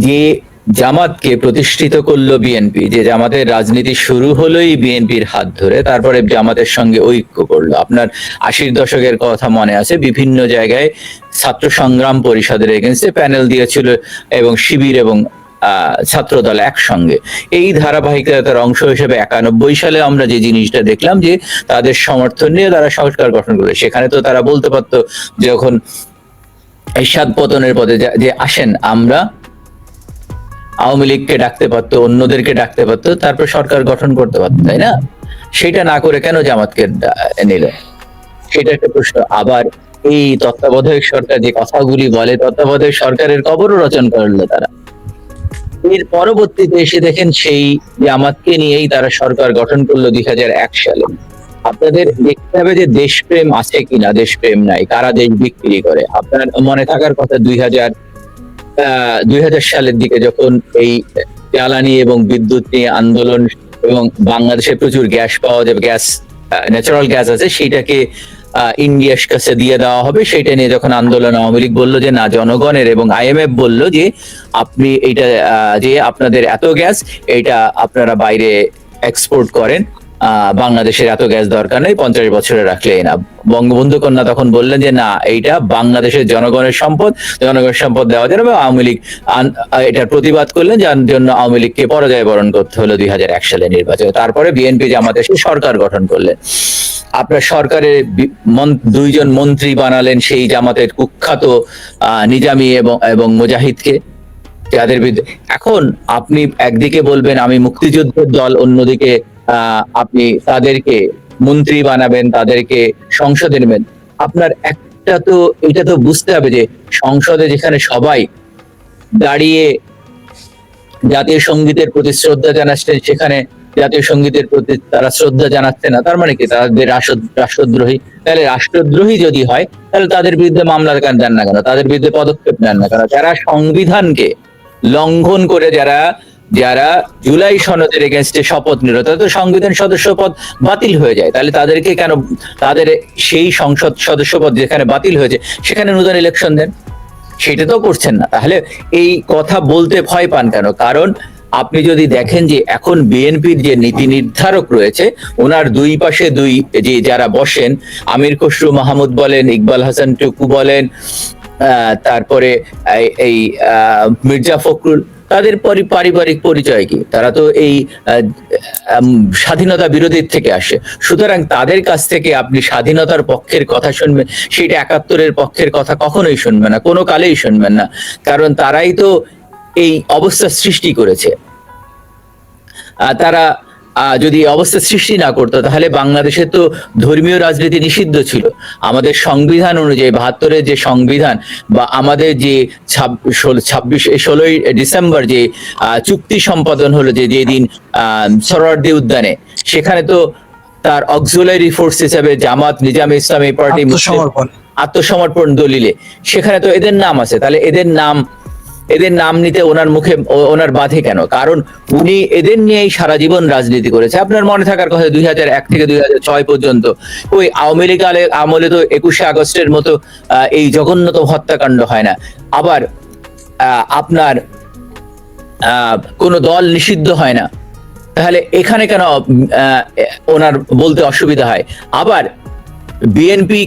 যে জামাতকে প্রতিষ্ঠিত করলো বিএনপি, যে জামাতের রাজনীতি শুরু হলোই বিএনপির হাত ধরে, তারপরে জামাতের সঙ্গে ঐক্য করলো। আপনার 80-র দশকের কথা মনে আছে, বিভিন্ন জায়গায় ছাত্র সংগ্রাম পরিষদের এগেনস্টে প্যানেল দিয়েছিল এবং শিবির এবং ছাত্রদল একসঙ্গে। এই ধারাবাহিকতার অংশ হিসেবে 91 সালে আমরা যে জিনিসটা দেখলাম, যে তাদের সমর্থন নিয়ে তারা সরকার গঠন করে। সেখানে তো তারা বলতে পারতো যখন এরশাদ পতনের পথে যে আসেন আমরা, আওয়ামী লীগকে ডাকতে পারতো, অন্যদেরকে ডাকতে পারতো, তারপর সরকার গঠন করতে পারতো, তাই না? সেটা না করে কেন জামাতকে নিল, সেটা একটা প্রশ্ন। আবার এই তত্ত্বাবধায়ক সরকার যে কথাগুলি বলে, তত্ত্বাবধায়ক সরকারের কবরও রচনা করলো তারা। এর পরবর্তীতে এসে দেখেন সেই জামাতকে নিয়েই তারা সরকার গঠন করলো 2001 সালে। আপনাদের দেখতে হবে যে দেশপ্রেম আছে কিনা, দেশপ্রেম নাই, কারা দেশ বিক্রি করে। আপনার মনে থাকার কথা 2000 সালের দিকে যখন এই জ্বালানি এবং বিদ্যুৎ নিয়ে আন্দোলন, এবং বাংলাদেশে প্রচুর গ্যাস পাওয়া যাবে, গ্যাস ন্যাচারাল গ্যাস আছে, সেইটাকে ইন্ডিয়ার কাছে দিয়ে দেওয়া হবে, সেটা নিয়ে যখন আন্দোলন, আওয়ামী লীগ বললো যে না, জনগণের, এবং IMF বললো যে আপনি এইটা যে আপনাদের এত গ্যাস, এইটা আপনারা বাইরে এক্সপোর্ট করেন, বাংলাদেশের এত গ্যাস দরকার নেই, 50 বছরে রাখলেই না। বঙ্গবন্ধু কন্যা তখন বললেন যে না, এইটা বাংলাদেশের জনগণের সম্পদ, জনগণের সম্পদ দেওয়া যাবে। আওয়ামী লীগ এটার প্রতিবাদ করলেন, যার জন্য আওয়ামী লীগকে পরাজয় বরণ করতে হলো 2001 সালে নির্বাচনে। তারপরে বিএনপি জামাত এসে সরকার গঠন করলেন। আপনার সরকারের 2জন মন্ত্রী বানালেন সেই জামাতের কুখ্যাত নিজামী এবং মুজাহিদকে, যাদের বিরুদ্ধে এখন আপনি একদিকে বলবেন আমি মুক্তিযুদ্ধের দল, অন্যদিকে আপনি তাদেরকে মন্ত্রী বানাবেন, তাদেরকে সংসদে নেবেন। আপনার একটা তো এটা তো বুঝতে হবে যে সংসদে যেখানে সবাই দাঁড়িয়ে জাতীয় সঙ্গীতের প্রতি শ্রদ্ধা জানাচ্ছেন, সেখানে জাতীয় সঙ্গীতের প্রতি তারা শ্রদ্ধা জানাচ্ছে না, তার মানে কি তাদের রাষ্ট্রদ্রোহী? তাহলে রাষ্ট্রদ্রোহী যদি হয়, তাহলে তাদের বিরুদ্ধে মামলা দেন না কেন, তাদের বিরুদ্ধে পদক্ষেপ নেন না কেন? যারা সংবিধানকে লঙ্ঘন করে, যারা জুলাই সনদের এগেনস্টে শপথ নিল, তাদের তো সংবিধান সদস্য পদ বাতিল হয়ে যায়। তাহলে তাদেরকে কেন, তাদের সেই সংসদ সদস্য পদ যেখানে বাতিল হয়েছে সেখানে নতুন ইলেকশন দেন? সেটা তো করছেন না। তাহলে এই কথা বলতে ভয় পান কেন? কারণ আপনি যদি দেখেন যে এখন বিএনপির যে নীতি নির্ধারক রয়েছে, ওনার দুই পাশে যে যারা বসেন, আমির খসরু মাহমুদ বলেন, ইকবাল হাসান টুকু বলেন, তারপরে এই মির্জা ফখরুল, তাদের পারিবারিক পরিচয় কি? তারা তো এই স্বাধীনতা বিরোধীর থেকে আসে। সুতরাং তাদের কাছ থেকে আপনি স্বাধীনতার পক্ষের কথা শুনবেন, সেটা 71-এর পক্ষের কথা কখনোই শুনবেন না, কোনো কালেই শুনবেন না। কারণ তারাই তো এই অবস্থা সৃষ্টি করেছে। তারা যদি অবস্থা সৃষ্টি না করতো, তাহলে বাংলাদেশে তো ধর্মীয় রাজনীতি নিষিদ্ধ ছিল। আমাদের সংবিধান অনুযায়ী, 72-এর যে সংবিধান, বা আমাদের যে 16ই ডিসেম্বর যে চুক্তি সম্পাদন হলো, যেদিন সরোয়ার্দী উদ্যানে, সেখানে তো তার অক্সিলারি ফোর্স হিসেবে জামাত, নিজামে ইসলামী পার্টি আত্মসমর্পণ দলিলে সেখানে তো এদের নাম আছে। তাহলে এদের নাম নিতে ওনার মুখে ওনার বাধে কেন? কারণ উনি এদের নিয়েই সারা জীবন রাজনীতি করেছে। আপনার মনে থাকার কথা 2001 থেকে 2006 পর্যন্ত ওই আওয়ামী লীগ আমলে তো 21শে আগস্টের মতো এই জঘন্যতম হত্যাকাণ্ড হয় না। আবার আপনার কোনো দল নিষিদ্ধ হয় না। তাহলে এখানে কেন ওনার বলতে অসুবিধা হয়? আবার বিএনপি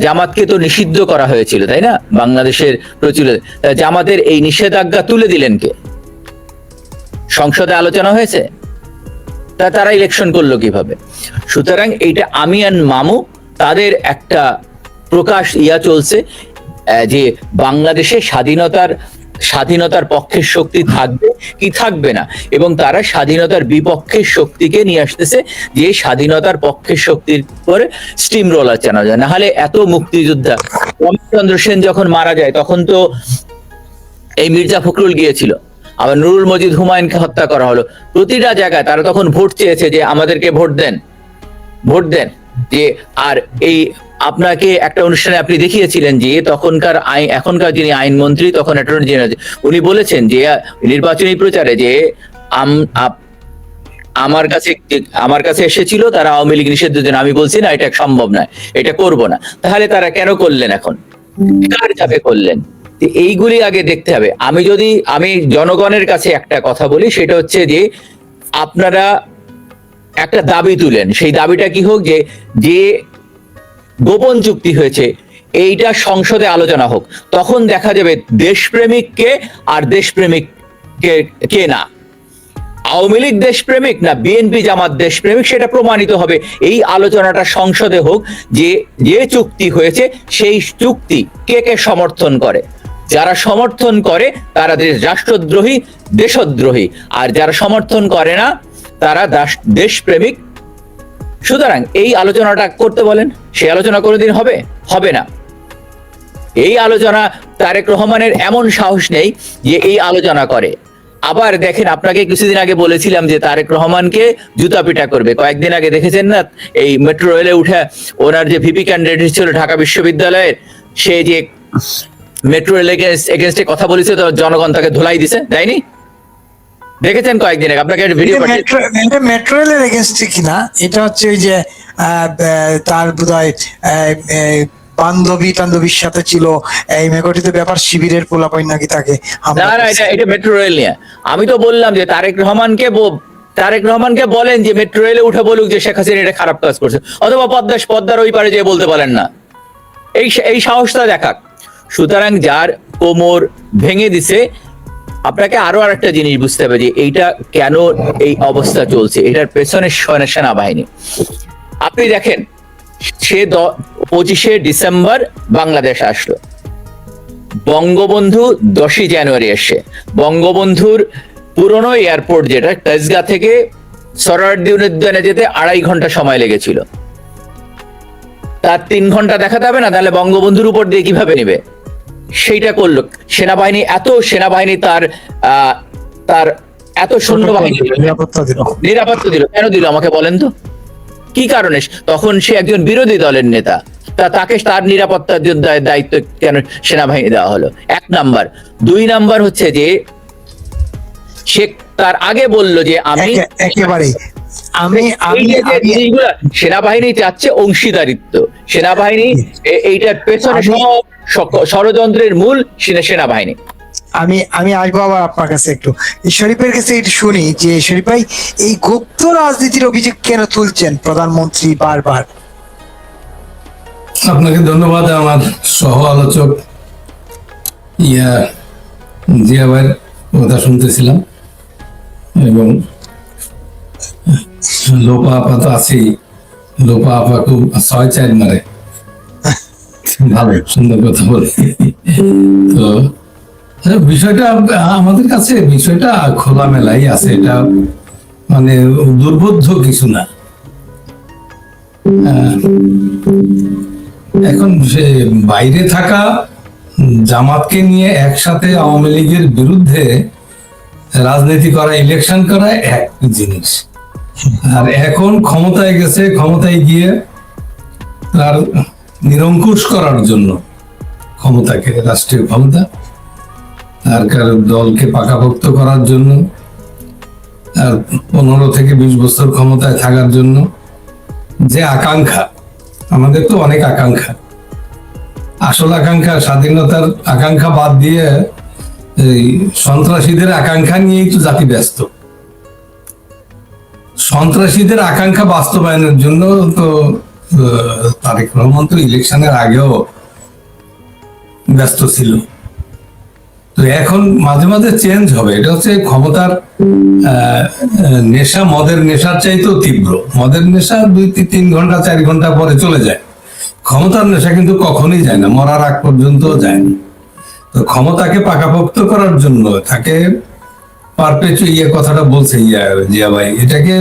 জামাতকে তো নিষিদ্ধ করা হয়েছিল, তাই না? বাংলাদেশের প্রচলিত জামাতের এই নিষেধাজ্ঞা তুলে দিলেন কে? সংসদে আলোচনা হয়েছে? তারা ইলেকশন করলো কিভাবে? সুতরাং এইটা আমি আর মামু তাদের একটা প্রকাশ চলছে যে বাংলাদেশে স্বাধীনতার পক্ষের শক্তি থাকবে কি থাকবে না, এবং তারা স্বাধীনতার বিপক্ষের শক্তিকে নিয়ে আসতেছে, যে স্বাধীনতার পক্ষের শক্তির পরে স্টিম রোলার চালানো যায়। না হলে এত মুক্তিযোদ্ধা, রমেশচন্দ্র সেন যখন মারা যায় তখন তো এই মির্জা ফখরুল গিয়েছিল, আবার নুরুল মজিদ হুমায়ুনকে হত্যা করা হলো। প্রতিটা জায়গায় তারা তখন ভোট চেয়েছে যে আমাদেরকে ভোট দেন। যে আর এই আপনাকে একটা অনুষ্ঠানে আপনি দেখিয়েছিলেন যে এখনকার যিনি আইনমন্ত্রী, তখন অ্যাটর্নি জেনারেল, উনি বলেছেন যে নির্বাচনী প্রচারে যে আমার কাছে এসেছিল তারা আওয়ামী লীগ নিষিদ্ধের জন্য। আমি বলছি না, এটা সম্ভব নয়, এটা করব না। তাহলে তারা কেন করলেন? এখন কার চাপে করলেন? এইগুলি আগে দেখতে হবে। আমি জনগণের কাছে একটা কথা বলি, সেটা হচ্ছে যে আপনারা একটা দাবি তুলেন, সেই দাবিটা কি হোক যে যে গোপন চুক্তি হয়েছে এইটা সংসদে আলোচনা হোক, তখন দেখা যাবে দেশপ্রেমিক কে আর দেশপ্রেমিক কে না, আওয়ামী লীগ দেশপ্রেমিক না বিএনপি জামাত দেশপ্রেমিক, সেটা প্রমাণিত হবে। এই আলোচনাটা সংসদে হোক যে যে চুক্তি হয়েছে সেই চুক্তি কে কে সমর্থন করে। যারা সমর্থন করে তারা রাষ্ট্রদ্রোহী, দেশদ্রোহী, আর যারা সমর্থন করে না তারা দেশপ্রেমিক। সুতরাং এই আলোচনাটা করতে বলেন, সেই আলোচনা কোনোদিন হবে না। এই আলোচনা তারেক রহমানের এমন সাহস নেই যে এই আলোচনা করে। আবার দেখেন, আপনাকে কিছুদিন আগে বলেছিলাম যে তারেক রহমানকে জুতা পিটা করবে। কয়েকদিন আগে দেখেছেন না, এই মেট্রো রেলে উঠে ওনার যে ভিপি ক্যান্ডিডেট ছিল ঢাকা বিশ্ববিদ্যালয়ের, সে যে মেট্রো রেল এগেনস্টে কথা বলেছে, তো জনগণ তাকে ধুলাই দিছে, তাইনি? দেখেছেন কয়েকদিন আগে, আপনাকে ভিডিও এটা মেট্রো রেলের এগেনস্টে কিনা, এটা হচ্ছে ওই যে তার বোধহয় বান্ধবীর সাথে ছিল এই মেঘটিত ব্যাপার শিবিরের পোলাপাই নাকি তাকে। না, এটা মেট্রো রেল নিয়ে। আমি তো বললাম যে তারেক রহমানকে বলেন যে মেট্রো রেলে উঠে বলুক যে শেখ হাসিনা এটা খারাপ কাজ করছে, অথবা পদ্মার ওই পারে যে বলতে পারেন না, এই সাহসটা দেখাক। সুতরাং যার কোমর ভেঙে দিছে, আপনাকে আরো আরেকটা জিনিস বুঝতে হবে যে এইটা কেন এই অবস্থা চলছে, এটার পেছনে সেনাবাহিনী। আপনি দেখেন, সে 25শে ডিসেম্বর বাংলাদেশ আসলো, বঙ্গবন্ধু 10ই জানুয়ারি এসে বঙ্গবন্ধুর পুরনো এয়ারপোর্ট যেটা তেজগাঁ থেকে সরারদি উদ্যানে যেতে 2.5 ঘন্টা সময় লেগেছিল, তার 3 ঘন্টা দেখাতে হবে না? তাহলে বঙ্গবন্ধুর উপর দিয়ে কিভাবে নেবে? সেইটা করলো সেনাবাহিনী। সেনাবাহিনী তার এত সৈন্যবাহিনী নিরাপত্তা দিল। কেন দিল আমাকে বলেন তো, কি কারণে? তখন সে একজন বিরোধী দলের নেতা, তাকে তার নিরাপত্তার দায়িত্ব কেন সেনাবাহিনী দেওয়া হলো? 1 নাম্বার। 2 নাম্বার হচ্ছে যে সে তার আগে বলল যে সেনাবাহিনী চাচ্ছে অংশীদারিত্ব, সেনাবাহিনী এইটার পেছনে ষড়যন্ত্রের মূল সেনাবাহিনী। আমি আসবো আবার আপনার কাছে একটু, শরীফের কাছে একটু শুনি যে শরীফ ভাই এই গুপ্ত রাজনীতির অভিযোগ কেন তুলছেন প্রধানমন্ত্রী বারবার? আপনাকে ধন্যবাদ। আমার সহ আলোচক জিয়া ভাইয়ের কথা শুনতেছিলাম, এবং লোপা আপা তো আছেই। লোপা আপা খুব 6-4 মারে, ভালো সুন্দর কথা বলে। তো বিষয়টা আমাদের কাছে খোলামেলাই আছে, এটা মানে দুর্বোধ্য কিছু না। এখন সে বাইরে থাকা জামাতকে নিয়ে একসাথে আওয়ামী লীগের বিরুদ্ধে রাজনীতি করা, ইলেকশন করা এক জিনিস, আর এখন ক্ষমতায় গেছে, ক্ষমতায় গিয়ে তার নিরঙ্কুশ করার জন্য, ক্ষমতাকে, রাষ্ট্রীয় ক্ষমতা আর দলকে পাকাপোক্ত করার জন্য, আর 15 থেকে 20 বছর ক্ষমতায় থাকার জন্য যে আকাঙ্ক্ষা, আমাদের তো অনেক আকাঙ্ক্ষা, আসল আকাঙ্ক্ষা স্বাধীনতার আকাঙ্ক্ষা বাদ দিয়ে এই সন্ত্রাসীদের আকাঙ্ক্ষা নিয়েই তো জাতি ব্যস্ত। সন্ত্রাসীদের আকাঙ্ক্ষা বাস্তবায়নের জন্য তো তারেক রহমান তো ইলেকশনের আগেও ব্যস্ত ছিল। তো এখন মাঝে মাঝে চেঞ্জ হবে, এটা হচ্ছে ক্ষমতার নেশা। মদের নেশার চাইতেও তীব্র। মদের নেশা 2-3 ঘন্টা 4 ঘন্টা পরে চলে যায়, ক্ষমতার নেশা কিন্তু কখনোই যায় না, মরার আগ পর্যন্ত যায় না। তো ক্ষমতাকে পাকাপোক্ত করার জন্য তাকে কথাটা বলছে জিয়া ভাই, এটাকে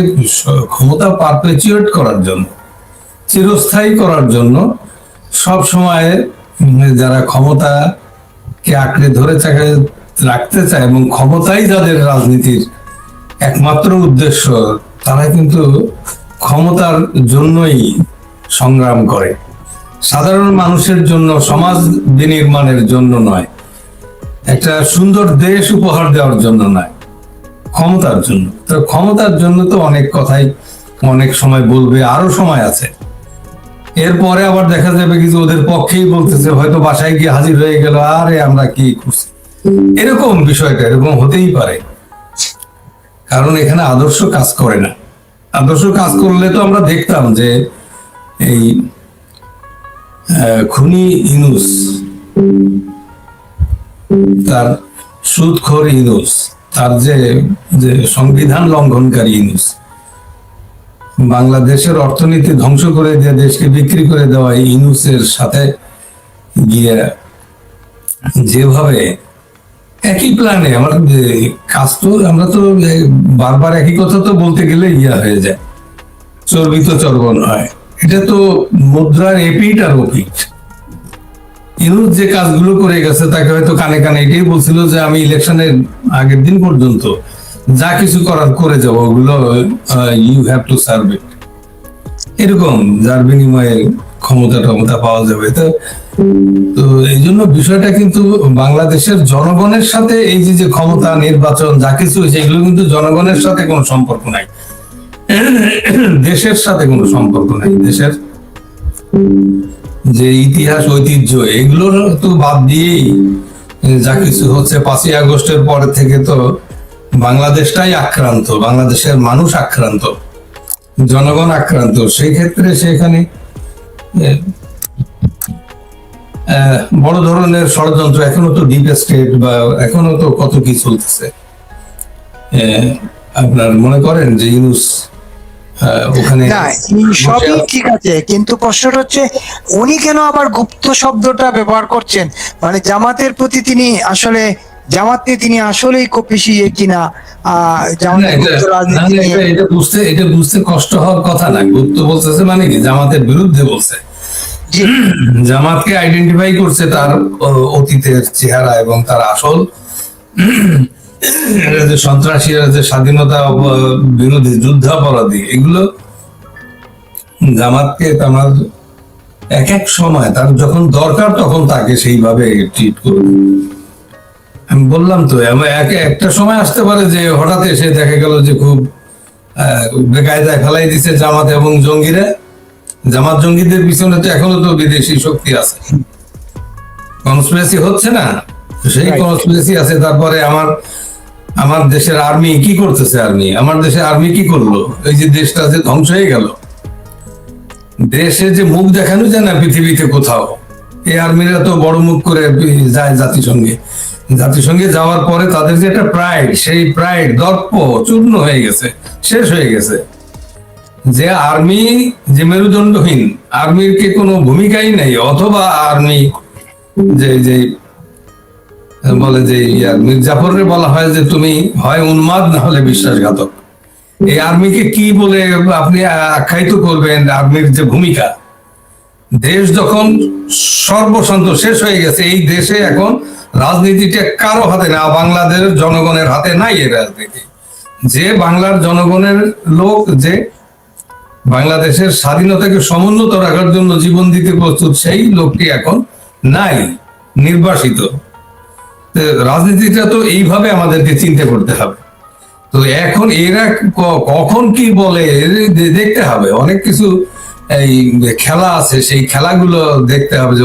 ক্ষমতা পারপেচুয়েট করার জন্য, চিরস্থায়ী করার জন্য সব সময় যারা ক্ষমতাকে আঁকড়ে ধরে রাখতে চায় এবং ক্ষমতাই যাদের রাজনীতির একমাত্র উদ্দেশ্য, তারা কিন্তু ক্ষমতার জন্যই সংগ্রাম করে, সাধারণ মানুষের জন্য, সমাজ বিনির্মাণের জন্য নয়, একটা সুন্দর দেশ উপহার দেওয়ার জন্য নয়, ক্ষমতার জন্য। তো ক্ষমতার জন্য তো অনেক কথাই অনেক সময় বলবে, আরো সময় আছে। এরপরে আবার দেখা যাবে কি যে ওদের পক্ষেই বলতেছে, হয়তো বাসায় গিয়ে হাজির হয়ে গেল, আরে আমরা কি করছি, এরকম বিষয়টা এরকম হতেই পারে। কারণ এখানে আদর্শ কাজ করে না। আদর্শ কাজ করলে তো আমরা দেখতাম যে এই খুনি ইউনূস, তার সুদখোর ইউনূস, তার যে যে সংবিধান লঙ্ঘনকারী ইউনূস, বাংলাদেশের অর্থনীতি ধ্বংস করে দিয়ে দেশকে বিক্রি করে দেওয়া এই ইউনূসের সাথে গিয়ে যেভাবে একই প্ল্যানে আমরা কাজ তো, আমরা তো বারবার একই কথা তো বলতে গেলে ইয়া হয়ে যায়, চর্বিত চর্বণ হয়। এটা তো মুদ্রার এপিঠ আর ওপিঠ। ইউনূস যে কাজগুলো করে গেছে তাকে হয়তো কানে কানে এটাই বলছিল যে আমি ইলেকশনের আগের দিন পর্যন্ত যা কিছু করার করে যাবো, ওগুলো you have to serve it, এরকম, যার বিনিময়ে ক্ষমতা পাওয়া যাবে। তো তো এই জন্য বিষয়টা কিন্তু বাংলাদেশের জনগণের সাথে এই যে ক্ষমতা, নির্বাচন যা কিছু হয়েছে, এগুলো কিন্তু জনগণের সাথে কোনো সম্পর্ক নাই, দেশের সাথে কোনো সম্পর্ক নাই। দেশের যে ইতিহাস, ঐতিহ্য, এগুলো তো বাদ দিয়েই যা কিছু হচ্ছে, 5ই আগস্টের পরে থেকে তো বাংলাদেশটাই আক্রান্ত, বাংলাদেশের মানুষ আক্রান্ত, জনগণ আক্রান্ত। সেই ক্ষেত্রে সেখানে বড় ধরনের ষড়যন্ত্র, এখনো তো ডিপ স্টেট বা এখনো তো কত কি চলতেছে। আপনার মনে করেন যে ইউনূস ওখানে, না, এই সবই ঠিক আছে, কিন্তু প্রশ্নটা হচ্ছে উনি কেন আবার গুপ্ত শব্দটা ব্যবহার করছেন? মানে জামাতের প্রতি তিনি আসলে, জামাতকে তিনি আসলেই খুব বেশি কিনা জামাতের গুপ্ত রাজনীতি নিয়ে? এটা বুঝতে কষ্ট হওয়ার কথা না। গুপ্ত বলতেছে মানে কি, জামাতের বিরুদ্ধে বলছে, জামাতকে আইডেন্টিফাই করছে তার অতীতের চেহারা এবং তার আসল যে সন্ত্রাসীরা, যে স্বাধীনতা বিরোধী যুদ্ধাপরাধী, এগুলো জামাতকে আমার এক এক সময় তার যখন দরকার তখন তাকে সেইভাবে ট্রিট করবে। আমি বললাম তো, একটা সময় আসতে পারে যে হঠাৎ এসে দেখা গেল যে খুব বেকায়দায় ফেলাই দিচ্ছে জামাত এবং জঙ্গিরা। জামাত জঙ্গিদের পিছনে তো এখনো তো বিদেশি শক্তি আছে, কনস্পিরেসি হচ্ছে না, সেই কনস্পিরেসি আছে। তারপরে আমার দেশের আর্মি কি করতেছে, আমার দেশের আর্মি কি করলো? এই যে দেশটা যে ধ্বংস হয়ে গেল, দেশে যে মুখ দেখানো যায় না পৃথিবীতে কোথাও, এই আর্মিরা তো বড় মুখ করে যায় জাতিসংঘে যাওয়ার পরে তাদের যে একটা প্রাইড, সেই প্রাইড দর্প চূর্ণ হয়ে গেছে, শেষ হয়ে গেছে। যে আর্মি যে মেরুদণ্ডহীন, আর্মির কে কোনো ভূমিকাই নেই, অথবা আর্মি যে বলে যে মির্জাফরের বলা হয় যে তুমি হয় উন্মাদ না হলে বিশ্বাসঘাতক। এই আর্মিকে কি বলে আপনি আখ্যায়িত করবেন? আর্মির যে ভূমিকা, দেশ যখন সর্বশান্ত শেষ হয়ে গেছে, এই দেশে এখন রাজনীতিটা কারো হাতে না, বাংলাদেশের জনগণের হাতে নাই এই রাজনীতি। যে বাংলার জনগণের লোক, যে বাংলাদেশের স্বাধীনতাকে সমুন্নত রাখার জন্য জীবন দিতে প্রস্তুত, সেই লোকটি এখন নাই, নির্বাসিত। রাজনীতিটা তো এইভাবে আমাদেরকে চিন্তা করতে হবে। তো এখন এরা কখন কি বলে দেখতে হবে, অনেক কিছু এই খেলা আছে, সেই খেলাগুলো দেখতে হবে যে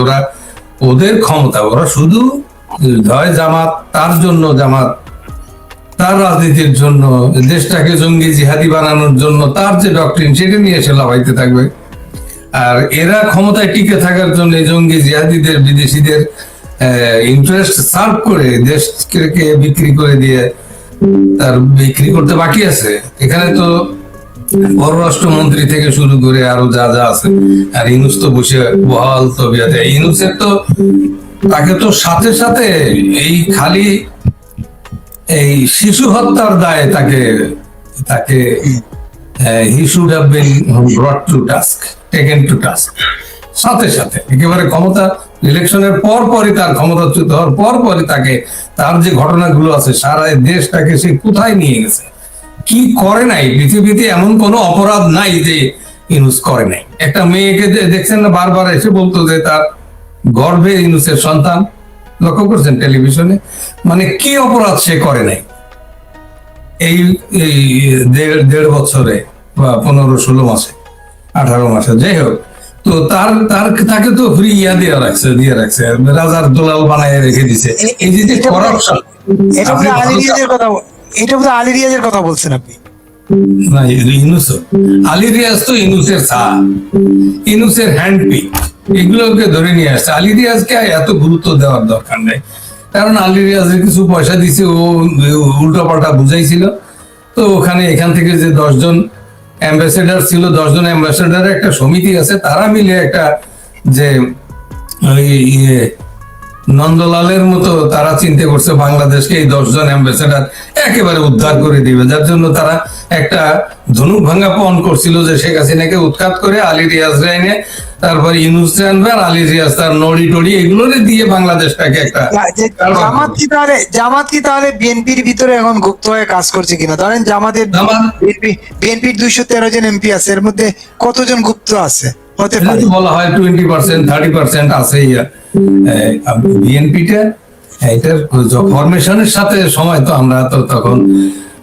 ওদের ক্ষমতা, ওরা শুধু হয় জামাত, তার জন্য জামাত, তার রাজনীতির জন্য, দেশটাকে জঙ্গি জিহাদি বানানোর জন্য তার যে ডক্ট্রিন, সেটা নিয়ে এসে লাভাইতে থাকবে। আর এরা ক্ষমতায় টিকে থাকার জন্য জঙ্গি জিহাদিদের, বিদেশিদের ইন্টারেস্ট সার্ভ করে দেশকে বিক্রি করে দিয়ে, তার বিক্রি করতে বাকি আছে। এখানে তো পররাষ্ট্রমন্ত্রী থেকে শুরু করে আরো যা যা আছে, আর ইউনূস তো বসে বহাল তবিয়তে। ইউনূসের তো, তাকে তো সাথে সাথে এই খালি এই শিশু হত্যার দায়ে তাকে he should have been brought to task, taken to task, সাথে সাথে একেবারে ক্ষমতা ইলেকশনের পরপরই, তার ক্ষমতাচ্যুত হওয়ার পরপরই তাকে, তার যে ঘটনাগুলো আছে, সারা দেশটাকে সে কোথায় নিয়ে গেছে, কি করে নাই। পৃথিবীতে এমন কোনো অপরাধ নাই যে ইউনূস করে নাই। একটা মেয়েকে দেখছেন না, বারবার এসে বলতো যে তার গর্ভে ইউনূসের সন্তান, লক্ষ্য করছেন টেলিভিশনে? মানে কি অপরাধ সে করে নাই এই দেড় বছরে বা 15-16 মাসে, 18 মাসে, যাই হোক। তো তাকে তো ফ্রি দিয়ে রাখছে রাজার দোলাল বানায় রেখে দিছে। এই যে করাপশন, এটা বোধহয় আলী রিয়াজের কথা, এটা বোধহয় আলী রিয়াজের কথা বলছেন আপনি। না, ইউনুস, আলী রিয়াজ তো ইউনুসের ইউনুসের হ্যান্ডপিক, এগুলোকে ধরে নিয়ে আসছে। আলী রিয়াজকে এত গুরুত্ব দেওয়ার দরকার নেই, কারণ আলী রিয়াজের কিছু পয়সা দিছে, ও উল্টোপাল্টা বুঝাইছিল। তো এখান থেকে যে 10 জন অ্যাম্বাসেডার ছিল, 10 জন অ্যাম্বাসেডারের একটা সমিতি আছে, তারা মিলে একটা যে নন্দলালের মতো তারা চিন্তা করছে বাংলাদেশকে এই 10 জন অ্যাম্বাসেডার একেবারে উদ্ধার করে দিবে, যার জন্য তারা একটা ধনুক ভাঙ্গা পণ করছিল যে শেখ হাসিনাকে উৎখাত করে আলী রিয়াজ এনে তারপর ইউনুস আনবে, আর আলী রিয়াজ তার নড়ি টড়ি এগুলো দিয়ে বাংলাদেশটাকে একটা জামাত কি তাহলে বিএনপির ভিতরে এখন গুপ্ত হয়ে কাজ করছে কিনা? ধরেন বিএনপির 213 জন এমপি আছে, এর মধ্যে কতজন গুপ্ত আছে হতে পারে? বলা হয় 20% 30% আছে। বিএনপিটা এটার ফরমেশনের সাথে সময় তো আমরা তো তখন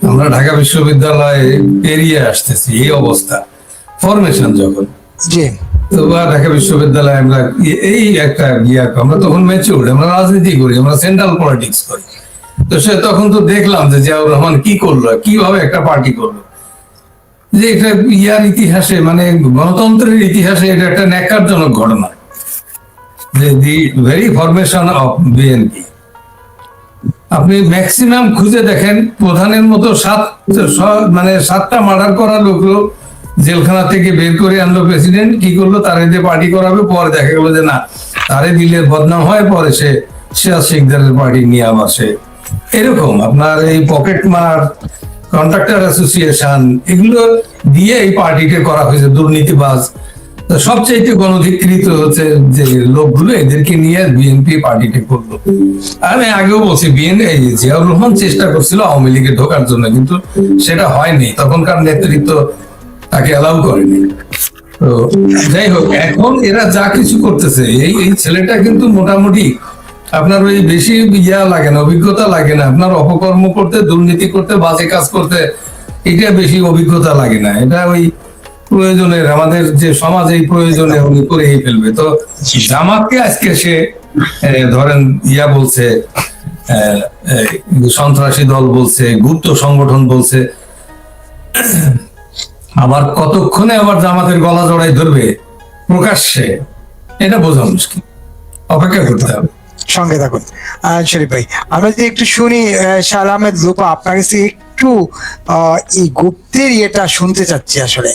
আমরা ঢাকা বিশ্ববিদ্যালয়ে পেরিয়ে আসতেছি, এই অবস্থা ফরমেশন যখন জি, তো ঢাকা বিশ্ববিদ্যালয়ে আমরা এই একটা আমরা তখন ম্যাচিউরড, আমরা রাজনীতি করি, আমরা সেন্ট্রাল পলিটিক্স করি। তো তখন তো দেখলাম যে জিয়াউর রহমান কি করলো, কিভাবে একটা পার্টি করলো, যে এটা ইতিহাসে মানে গণতন্ত্রের ইতিহাসে এটা একটা ন্যাক্কারজনক ঘটনা, যে the very formation of BNP. আপনি ম্যাক্সিমাম খুঁজে দেখেন, প্রধানের মতো 7টা মার্ডার করা লোকগুলো জেলখানা থেকে বের করে আনলো প্রেসিডেন্ট, কি করলো, তারে দিয়ে পার্টি করাবে, পরে দেখা গেলো যে না, তারে দিলে বদনাম হয়, পরে সে সিরাজ শিকদারের পার্টি নিয়ে আবার সে এরকম আপনার এই পকেট মার, কন্ট্রাক্টর অ্যাসোসিয়েশন, এগুলো দিয়ে এই পার্টিকে করা হয়েছে দুর্নীতিবাজ। সবচেয়ে গণধিকৃত হচ্ছে যে লোকগুলো, এদেরকে নিয়ে বিএনপি পার্টিকে করলো। আমি আগেও বলছি, জিয়াউর রহমান চেষ্টা করছিল আওয়ামী লীগে ঢোকার জন্য, কিন্তু সেটা হয়নি, তখনকার নেতৃত্ব তাকে অ্যালাউ করেনি। তো যাই হোক, এখন এরা যা কিছু করতেছে, এই ছেলেটা কিন্তু মোটামুটি আপনার ওই বেশি লাগে না, অভিজ্ঞতা লাগে না, আপনার অপকর্ম করতে, দুর্নীতি করতে, বাজে কাজ করতে, এটা বেশি অভিজ্ঞতা লাগে না। এটা ওই প্রয়োজনের, আমাদের যে সমাজ এই প্রয়োজনে উনি করেই ফেলবে। তো জামাতকে আজকে সে ধরেন বলছে, সন্ত্রাসী দল বলছে, গুপ্ত সংগঠন বলছে, আবার কতক্ষণে আবার জামাতের গলা জড়াই ধরবে প্রকাশ্যে, এটা বোঝা মুশকিল, অপেক্ষা করতে হবে। সঙ্গে থাকুন শরীফ ভাই। আমরা যদি একটু শুনি শাহ আহমেদ লোপা, আপনার কাছে একটু এই গুপ্তের ইয়েটা শুনতে চাচ্ছি। আসলে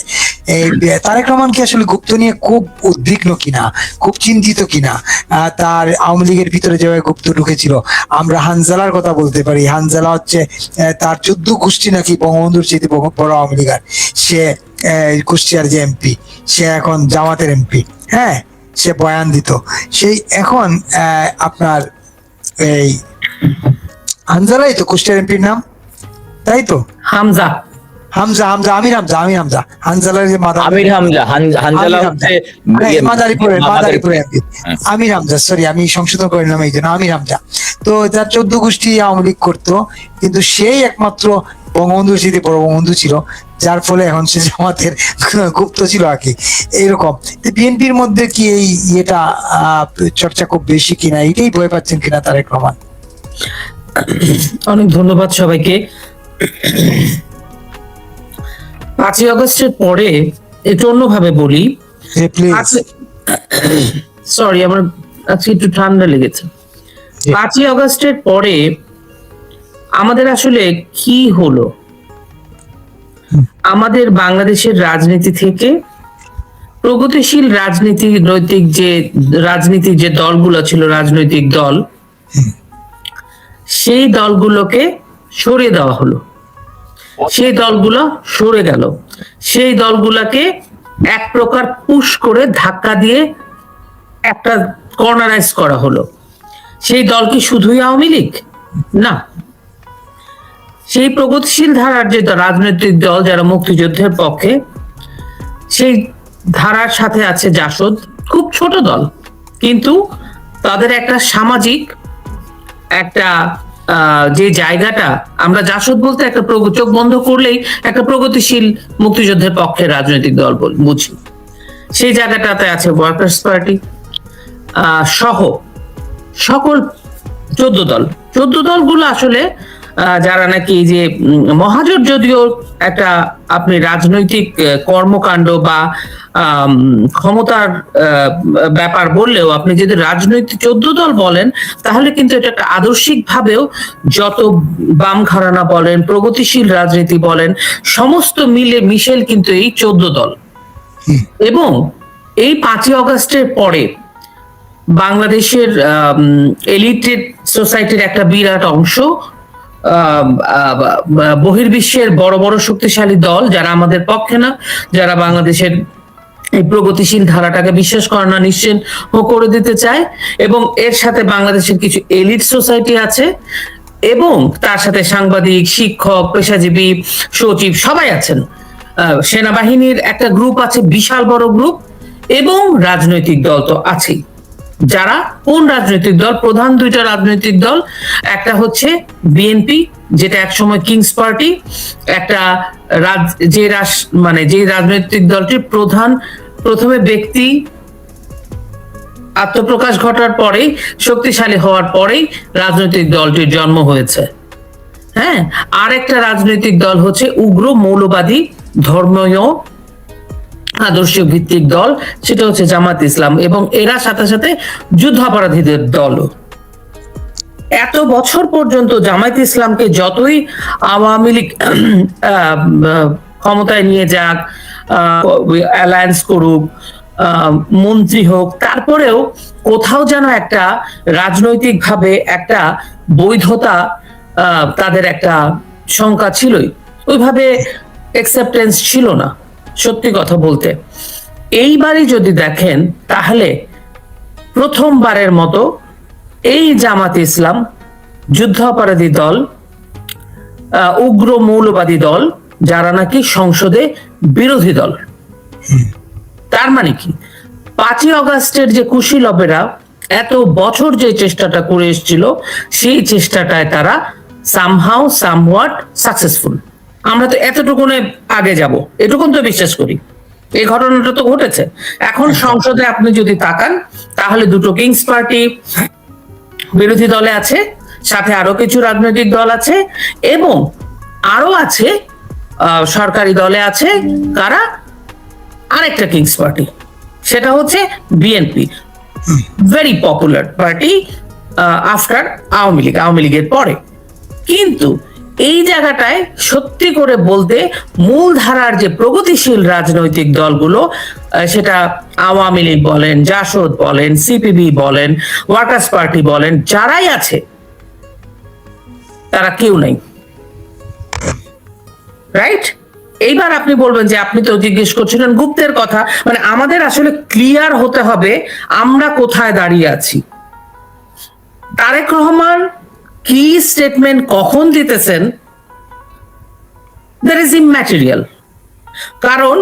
এই তারেক রহমান কি আসলে গুপ্ত নিয়ে খুব উদ্বিগ্ন কিনা, খুব চিন্তিত কিনা? তার আওয়ামী লীগের ভিতরে যেভাবে গুপ্ত ঢুকেছিল, আমরা হানজালার কথা বলতে পারি। হানজালা হচ্ছে তার 14 গোষ্ঠী নাকি বঙ্গবন্ধুর চেয়ে বড় আওয়ামী লীগার, সে কুষ্টিয়ার যে এমপি, সে এখন জামাতের এমপি, হ্যাঁ, সে বয়ান দিত। সেই এখন আপনার এই হানজালাই তো কুষ্টিয়ার এমপির নাম, তাই তো? হামজা আমির হামজা হানজালার যে হানজালা হচ্ছে মাদারীপুরের এমপি আমির হামজা, সরি আমি সংশোধন করে নিলাম এই জন্য, আমির হামজা। তো যার 14 গোষ্ঠী আওয়ামী লীগ করতো, কিন্তু সেই একমাত্র বঙ্গবন্ধুর সাথে বড় বঙ্গবন্ধু ছিল, যার ফলে এখন সে জামাতের গুপ্ত ছিল আর কি, এইরকম। বিএনপির মধ্যে কি এই ইয়েটা চর্চা খুব বেশি কিনা, এটাই ভয় পাচ্ছেন কিনা তারেক রহমান? অনেক ধন্যবাদ সবাইকে। 5ই আগস্টের পরে একটু অন্যভাবে বলি, সরি আমার আজকে একটু ঠান্ডা লেগেছে। 5ই আগস্টের পরে আমাদের আসলে কি হলো, আমাদের বাংলাদেশের রাজনীতি থেকে প্রগতিশীল রাজনীতির যে দলগুলো ছিল, রাজনৈতিক দল, সেই দলগুলোকে সরিয়ে দেওয়া হলো, সেই দলগুলো সরে গেল, সেই দলগুলোকে এক প্রকার পুশ করে ধাক্কা দিয়ে একটা কর্নারাইজ করা হলো। সেই দল কি শুধুই আওয়ামী লীগ? না, সেই প্রগতিশীল ধারার যে রাজনৈতিক দল যারা মুক্তিযুদ্ধের পক্ষে, সেই ধারার সাথে আছে জাসদ, খুব ছোট দল, কিন্তু তাদের একটা সামাজিক একটা যে জায়গাটা, আমরা জাসদ বলতে একটা চোখ বন্ধ করলেই একটা প্রগতিশীল মুক্তিযুদ্ধের পক্ষে রাজনৈতিক দল বুঝি। সেই জায়গাটাতে আছে ওয়ার্কার্স পার্টি সহ সকল 14 দলগুলো আসলে যারা নাকি যে মহাজোট, যদিও একটা আপনি রাজনৈতিক কর্মকাণ্ড বা ক্ষমতার ব্যাপার বললেও আপনি যদি রাজনৈতিক 14 দল বলেন, তাহলে কিন্তু এটা একটা আদর্শিক ভাবেও যত বাম ঘরানা বলেন, প্রগতিশীল রাজনীতি বলেন, সমস্ত মিশেল কিন্তু এই 14 দল। এবং এই 5ই অগস্টের পরে বাংলাদেশের এলিটেড সোসাইটির একটা বিরাট অংশ, বহির্বিশ্বের বড় বড় শক্তিশালী দল, যারা আমাদের পক্ষে না, যারা বাংলাদেশের এই প্রগতিশীল ধারাটাকে বিশ্বাস করে না, নিশ্চিহ্ন করে দিতে চায়, এবং এর সাথে বাংলাদেশের কিছু এলিট সোসাইটি আছে, এবং তার সাথে সাংবাদিক, শিক্ষক, পেশাজীবী, সচিব সবাই আছেন। সেনাবাহিনীর একটা গ্রুপ আছে, বিশাল বড় গ্রুপ, এবং রাজনৈতিক দল তো আছেই। যারা কোন রাজনৈতিক দল? প্রধান 2টা রাজনৈতিক দল, একটা হচ্ছে বিএনপি, যেটা একসময় কিংস পার্টি, একটা যে রাজনৈতিক দলটির প্রথমে ব্যক্তি আত্মপ্রকাশ ঘটার পরেই, শক্তিশালী হওয়ার পরেই রাজনৈতিক দলটির জন্ম হয়েছে। হ্যাঁ, আর একটা রাজনৈতিক দল হচ্ছে উগ্র মৌলবাদী ধর্মীয় আদর্শ ভিত্তিক দল, সেটা হচ্ছে জামাত ইসলাম, এবং এরা সাথে সাথে যুদ্ধাপরাধীদের দল। এত বছর পর্যন্ত জামায়াত ইসলামকে যতই আওয়ামী লীগ ক্ষমতায় নিয়ে যাক, অ্যালায়েন্স করুক, মন্ত্রী হোক, তারপরেও কোথাও যেন একটা রাজনৈতিক ভাবে একটা বৈধতা, তাদের একটা শঙ্কা ছিলই, ওইভাবে অ্যাকসেপ্টেন্স ছিল না। সত্যি কথা বলতে এইবারই যদি দেখেন, তাহলে প্রথমবারের মতো এই জামাত ইসলাম যুদ্ধাপরাধী দল, উগ্র মৌলবাদী দল, যারা নাকি সংসদে বিরোধী দল। তার মানে কি, 5ই অগস্টের যে কুশীলবেরা এত বছর যে চেষ্টাটা করে এসেছিল, সেই চেষ্টাটায় তারা সামহাউ সামওয়াট সাকসেসফুল। আমরা তো এতটুকুনে আগে যাব, এটুকুন তো বিশ্বাস করি। এই ঘটনাটা তো ঘটেছে। এখন সংসদে আপনি যদি তাকান, তাহলে 2টো কিংস পার্টি বিরোধী দলে আছে, সাথে আরো কিছু রাজনৈতিক দল আছে, এবং আরো আছে সরকারি দলে আছে কারা? আরেকটা কিংস পার্টি, সেটা হচ্ছে BNP, very popular party after Awami লীগের পরে। কিন্তু এই জায়গাটায় সত্যি করে বলতে মূলধারার যে প্রগতিশীল রাজনৈতিক দলগুলো, সেটা আওয়ামী লীগ বলেন, জাসদ বলেন, সিপিবি বলেন, ওয়ার্কার্স পার্টি বলেন, যারাই আছে তারা কেউ নেই, রাইট? এইবার আপনি বলবেন যে আপনি তো জিজ্ঞেস করছিলেন গুপ্তের কথা, মানে আমাদের আসলে ক্লিয়ার হতে হবে আমরা কোথায় দাঁড়িয়ে আছি। তারেক রহমান কি স্টেটমেন্ট কখন দিতেছেন, দ্যাট ইজ ইম্যাটেরিয়াল। কারণ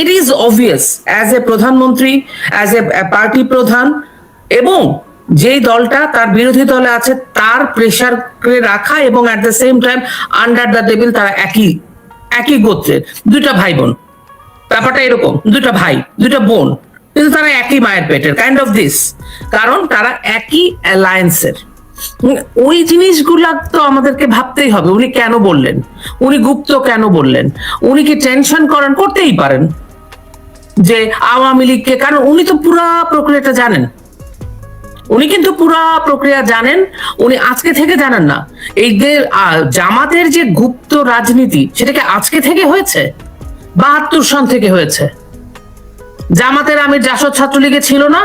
it is obvious as a প্রধানমন্ত্রী, অ্যাজ এ পার্টি প্রধান, এবং যেই দলটা তার বিরোধী দলে আছে তার প্রেসার রাখা, এবং at the same time under the table তারা একই গোত্রের 2টা ভাই বোন, ব্যাপারটা এরকম, 2টা ভাই 2টা বোন, কিন্তু তারা একই মায়ের পেটের, কাইন্ড অফ দিস। কারণ তারা একই অ্যালায়েন্সের। ওই জিনিসগুলা তো আমাদেরকে ভাবতেই হবে। উনি কেন বললেন, উনি গুপ্ত কেন বললেন, উনি কি টেনশন করতেই পারেন যে আওয়ামী লীগকে, কারণ উনি তো পুরা প্রক্রিয়াটা জানেন, উনি কিন্তু পুরা প্রক্রিয়া জানেন, উনি আজকে থেকে জানেন না। এই যে জামাতের যে গুপ্ত রাজনীতি, সেটাকে আজকে থেকে হয়েছে, 72 সন থেকে হয়েছে। জামাতের আমির জাসদ ছাত্রলীগে ছিল না,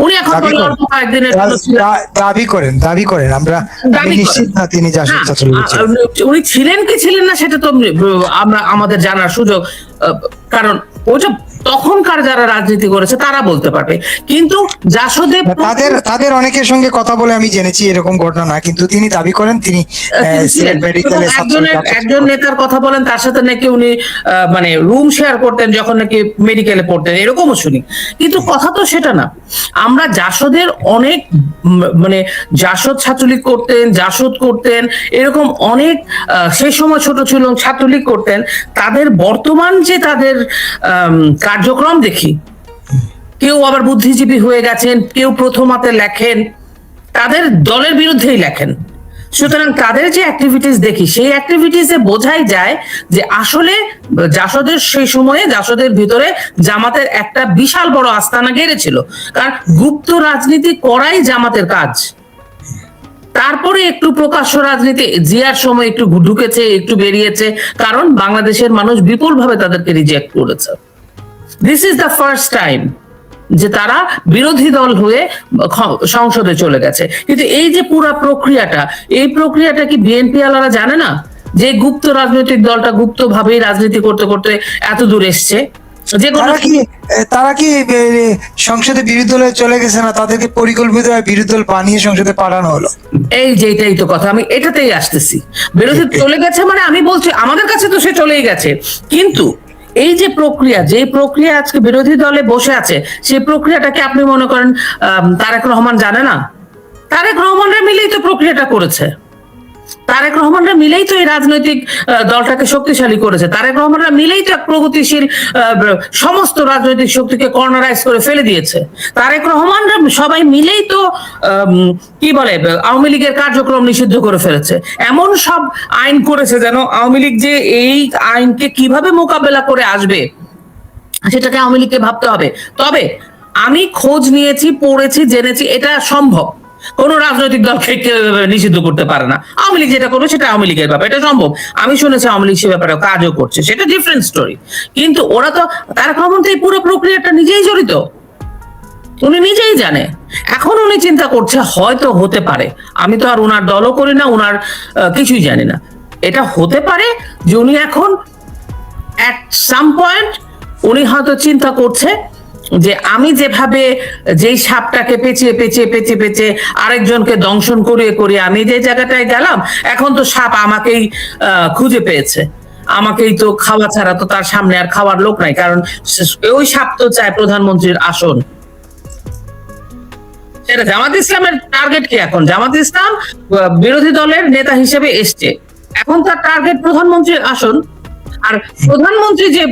উনি এখন দাবি করেন আমরা নিশ্চিত না তিনি জাসদ ছাত্রলীগে ছিলেন। উনি ছিলেন কি ছিলেন না সেটা তো আমরা আমাদের জানার সুযোগ, কারণ ওইটা তখনকার যারা রাজনীতি করেছে তারা বলতে পারবে। কিন্তু জাসদে তাদের অনেকের সঙ্গে কথা বলে আমি জেনেছি এরকম ঘটনা না, কিন্তু তিনি দাবি করেন তিনি একজন নেতার কথা বলেন, তার সাথে নাকি উনি মানে রুম শেয়ার করতেন যখন নাকি মেডিকেলে পড়তেন, এরকমও শুনি। কিন্তু কথা তো সেটা না। আমরা জাসদের অনেক মানে জাসদ ছাত্রলীগ করতেন, জাসদ করতেন, এরকম অনেক সেই সময় ছোট ছিল ছাত্রলীগ করতেন, তাদের বর্তমান যে তাদের কার্যক্রম দেখি, কেউ আবার বুদ্ধিজীবী হয়ে গেছেন, কেউ প্রথমাতে লেখেন, তাদের দলের বিরুদ্ধেই লেখেন। সুতরাং তাদের যে অ্যাক্টিভিটিস দেখি, সেই অ্যাক্টিভিটিসে বোঝাই যায় যে আসলে জাসদের সেই সময়ে জাসদের ভিতরে জামাতের একটা বিশাল বড় আস্তানা গেড়েছিল, কারণ গুপ্ত রাজনীতি করাই জামাতের কাজ। তারপরে একটু প্রকাশ্য রাজনীতি জিয়ার সময় একটু ঢুকেছে, একটু বেরিয়েছে, কারণ বাংলাদেশের মানুষ বিপুলভাবে তাদেরকে রিজেক্ট করেছে। This is the first time যে তারা বিরোধী দল হয়ে সংসদে চলে গেছে। কিন্তু এই যে পুরো প্রক্রিয়াটা, এই প্রক্রিয়াটা কি বিএনপি আলারা জানে না যে গুপ্ত রাজনৈতিক দলটা গুপ্ত ভাবেই রাজনীতি করতে করতে এত দূর এসছে? যে তারা কি সংসদে বিরোধী দলে চলে গেছে না, তাদেরকে পরিকল্পিত বিরোধী দল বানিয়ে সংসদে পাঠানো হলো? এই যে এটাই তো কথা, আমি এটাতেই আসতেছি। বিরোধী চলে গেছে মানে আমি বলছি আমাদের কাছে তো সে চলেই গেছে, কিন্তু এই যে প্রক্রিয়া, যে প্রক্রিয়া আজকে বিরোধী দলে বসে আছে, সেই প্রক্রিয়াটাকে আপনি মনে করেন তারেক রহমান জানে না? তারেক রহমানরা মিলেই তো প্রক্রিয়াটা করেছে, তারেক রহমানরা মিলেই তো এই রাজনৈতিক দলটাকে শক্তিশালী করেছে, তারেক রহমানরা মিলেই তো এক প্রগতিশীল সমস্ত রাজনৈতিক শক্তিকে কর্নারাইজ করে ফেলে দিয়েছে, তারেক রহমানরা সবাই মিলেই তো কি বলে আওয়ামী লীগের কার্যক্রম নিষিদ্ধ করে ফেলেছে, এমন সব আইন করেছে যেন আওয়ামী লীগ যে এই আইনকে কিভাবে মোকাবেলা করে আসবে সেটাকে আওয়ামী লীগকে ভাবতে হবে। তবে আমি খোঁজ নিয়েছি, পড়েছি, জেনেছি এটা সম্ভব, কোন রাজনৈতিক দলকে নিষিদ্ধ করতে পারে না। আওয়ামী লীগ যেটা করবে সেটা আওয়ামী লীগের ব্যাপার, এটা সম্ভব। আমি শুনেছি আওয়ামী লীগ সে ব্যাপারে কাজও করছে, সেটা ডিফারেন্ট স্টোরি। কিন্তু ওরা তো তারেক রহমান তো এই পুরো প্রক্রিয়াটা নিজেই জড়িত, উনি নিজেই জানে। এখন উনি চিন্তা করছে হয়তো হতে পারে, আমি তো আর উনার দলও করি না, উনার কিছুই জানি না, এটা হতে পারে যে উনি এখন এট সাম পয়েন্ট উনি হয়তো চিন্তা করছে যে আমি যেভাবে যেই সাপটাকে পেঁচিয়ে পেঁচিয়ে পেঁচিয়ে পেঁচিয়ে আরেকজনকে দংশন করিয়ে করিয়ে আমি যে জায়গাটায় গেলাম, এখন তো সাপ আমাকেই খুঁজে পেয়েছে, আমাকেই তো খাওয়া ছাড়া তো তার সামনে আর খাওয়ার লোক নাই, কারণ ওই সাপ তো চায় প্রধানমন্ত্রীর আসন। সেটা জামাত ইসলামের টার্গেট কি? এখন জামাত ইসলাম বিরোধী দলের নেতা হিসেবে এসছে, এখন তার টার্গেট প্রধানমন্ত্রীর আসন। আর প্রধানমন্ত্রী যে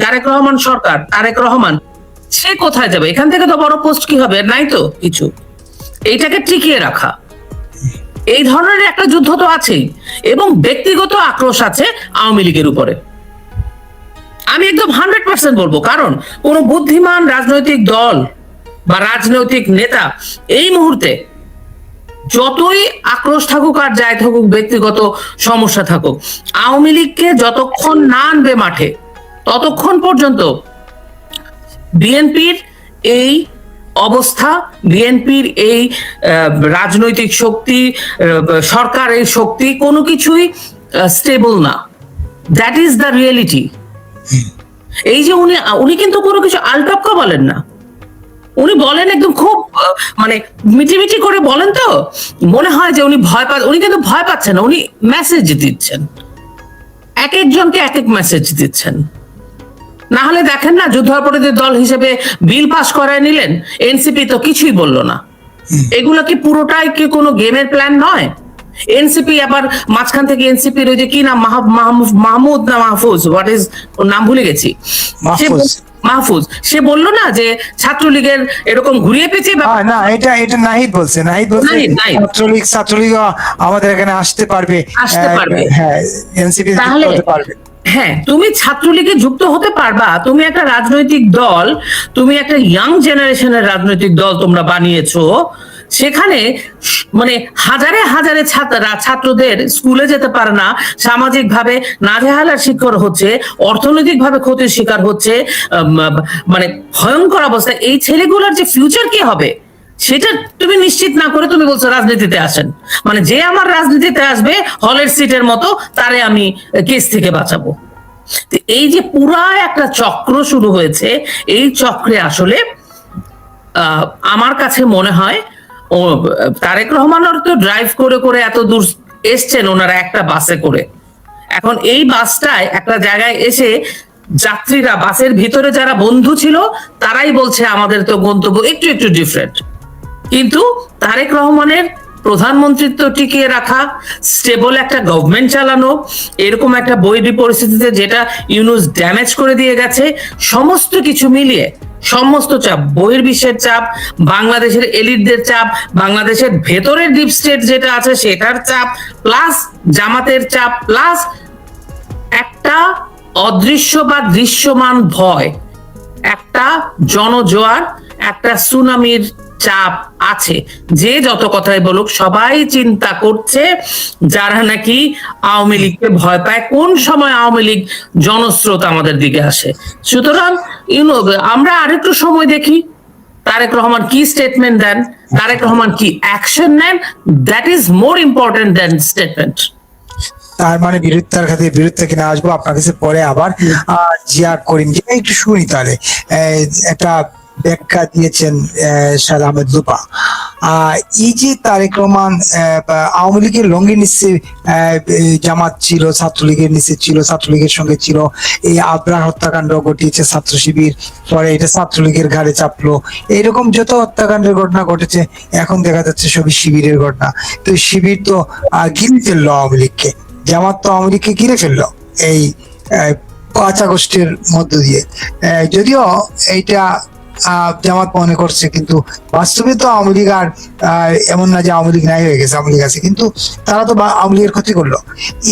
তারেক রহমান সরকার, তারেক রহমান, সে কোথায় যাবে? এখান থেকে তো বড় পোস্ট কি হবে? নাই তো কিছু। এইটাকে টিকিয়ে রাখা, এই ধরনের একটা যুদ্ধ তো আছেই, এবং ব্যক্তিগত আক্রোশ আছে আওয়ামী লীগের উপরে। আমি একদম 100% বলবো, কারণ কোন বুদ্ধিমান রাজনৈতিক দল বা রাজনৈতিক নেতা এই মুহূর্তে যতই আক্রোশ থাকুক আর যাই থাকুক, ব্যক্তিগত সমস্যা থাকুক, আওয়ামী লীগকে যতক্ষণ না আনবে মাঠে ততক্ষণ পর্যন্ত বিএনপির এই অবস্থা, বিএনপির এই রাজনৈতিক শক্তি, সরকারের শক্তি কোনো কিছুই স্টেবল না। That is the reality. এই যে উনি কিন্তু কোনো কিছু আলটপকা বলেন না, উনি বলেন একদম খুব মানে মিটিমিটি করে বলেন, তো মনে হয় যে উনি ভয় পাচ্ছেন। উনি কিন্তু ভয় পাচ্ছেন না, উনি মেসেজ দিচ্ছেন, এক একজনকে এক এক মেসেজ দিচ্ছেন। না হলে দেখেন না, যুদ্ধাপরাধী দল হিসেবে বিল পাস করায় নিলেন, এনসিপি তো কিছুই বললো না। এগুলো কি পুরোটাই কি কোনো গেমের প্ল্যান নয়? এনসিপি আবার মাঝখান থেকে এনসিপির ওই যে কি নাম, মাহমুদ না মাহফুজ, হোয়াট ইজ ওর নাম ভুলে গেছি, মাহফুজ, সে বললো না যে ছাত্রলীগের এরকম ঘুরিয়ে পেঁচিয়ে না, এটা নাহিদ বলছে, নাহিদ বলছে ছাত্রলীগ আমাদের এখানে আসতে পারবে, হ্যাঁ এনসিপি করতে পারবে। হ্যাঁ, তুমি ছাত্রলীগে যুক্ত হতে পারবা, তুমি একটা রাজনৈতিক দল, তুমি একটা ইয়াং জেনারেশনের রাজনৈতিক দল তোমরা বানিয়েছো, সেখানে মানে হাজারে হাজারে ছাত্রদের স্কুলে যেতে পারে না, সামাজিক ভাবে নাজেহালের শিকার হচ্ছে, অর্থনৈতিক ভাবে ক্ষতির শিকার হচ্ছে, মানে ভয়ঙ্কর অবস্থা। এই ছেলেগুলোর যে ফিউচার কি হবে সেটা তুমি নিশ্চিত না করে তুমি বলছো রাজনীতিতে আসেন, মানে যে আমার রাজনীতিতে আসবে হলের সিটের মতো তারে আমি কেস থেকে বাঁচাবো। এই যে পুরা একটা চক্র শুরু হয়েছে, এই চক্রে আসলে আমার কাছে মনে হয় ও তারেক রহমানের তো ড্রাইভ করে করে এত দূর এসছেন ওনারা একটা বাসে করে, এখন এই বাসটায় একটা জায়গায় এসে যাত্রীরা, বাসের ভিতরে যারা বন্ধু ছিল তারাই বলছে আমাদের তো গন্তব্য একটু একটু ডিফারেন্ট, কিন্তু তারেক রহমানের প্রধানমন্ত্রিত্ব টিকিয়ে রাখা, স্টেবল একটা গভর্নমেন্ট চালানো, এরকম একটা বৈরী পরিস্থিতিতে যেটা ইউনূস ড্যামেজ করে দিয়ে গেছে, সমস্ত কিছু মিলিয়ে সমস্ত চাপ, বহির্বিশ্বের চাপ, বাংলাদেশের এলিটদের চাপ, বাংলাদেশের ভেতরের ডিপ স্টেট যেটা আছে সেটার চাপ, প্লাস জামাতের চাপ, প্লাস একটা অদৃশ্য বা দৃশ্যমান ভয়, একটা জনজোয়ার, একটা সুনামির চাপ আছে। যে যত কথাই বলুক, সবাই চিন্তা করছে যারা নাকি আওয়ামী লীগকে ভয় পায় কোন সময় আওয়ামী লীগ জনস্রোত আমাদের দিকে আসে। সুতরাং আমরা আরেকটু সময় দেখি তারেক রহমান কি স্টেটমেন্ট দেন, তারেক রহমান কি অ্যাকশন নেন, that is more important than statement. তার মানে বিরোধিতার খাতে বিরুদ্ধে কিনা আসবো আপনার কাছে পরে আবার। জিয়া করিম জিয়া একটু শুনি তাহলে। একটা ব্যাখ্যা দিয়েছেন শাহ আহমেদ লুপা। এই যে তারেক রহমান আওয়ামী লীগের লঙ্গির নিচে জামাত ছিল, ছাত্রলীগের নিচে ছিল, ছাত্রলীগের সঙ্গে ছিল, এই আবরার হত্যাকাণ্ড ঘটিয়েছে ছাত্র শিবির, পরে এটা ছাত্রলীগের ঘাড়ে চাপলো, এইরকম যত হত্যাকাণ্ডের ঘটনা ঘটেছে এখন দেখা যাচ্ছে সবই শিবিরের ঘটনা। তো শিবির তো ঘিরে ফেললো আওয়ামী লীগকে, জামাত তো আওয়ামী লীগকে ঘিরে ফেললো এই 5 আগস্টের মধ্য দিয়ে। যদিও এইটা জামাত মনে করছে, কিন্তু বাস্তবে তো আওয়ামী লীগ আর এমন না যে আওয়ামী লীগ নাই হয়ে গেছে, আওয়ামী লীগ আছে, কিন্তু তারা তো আওয়ামী লীগের ক্ষতি করলো।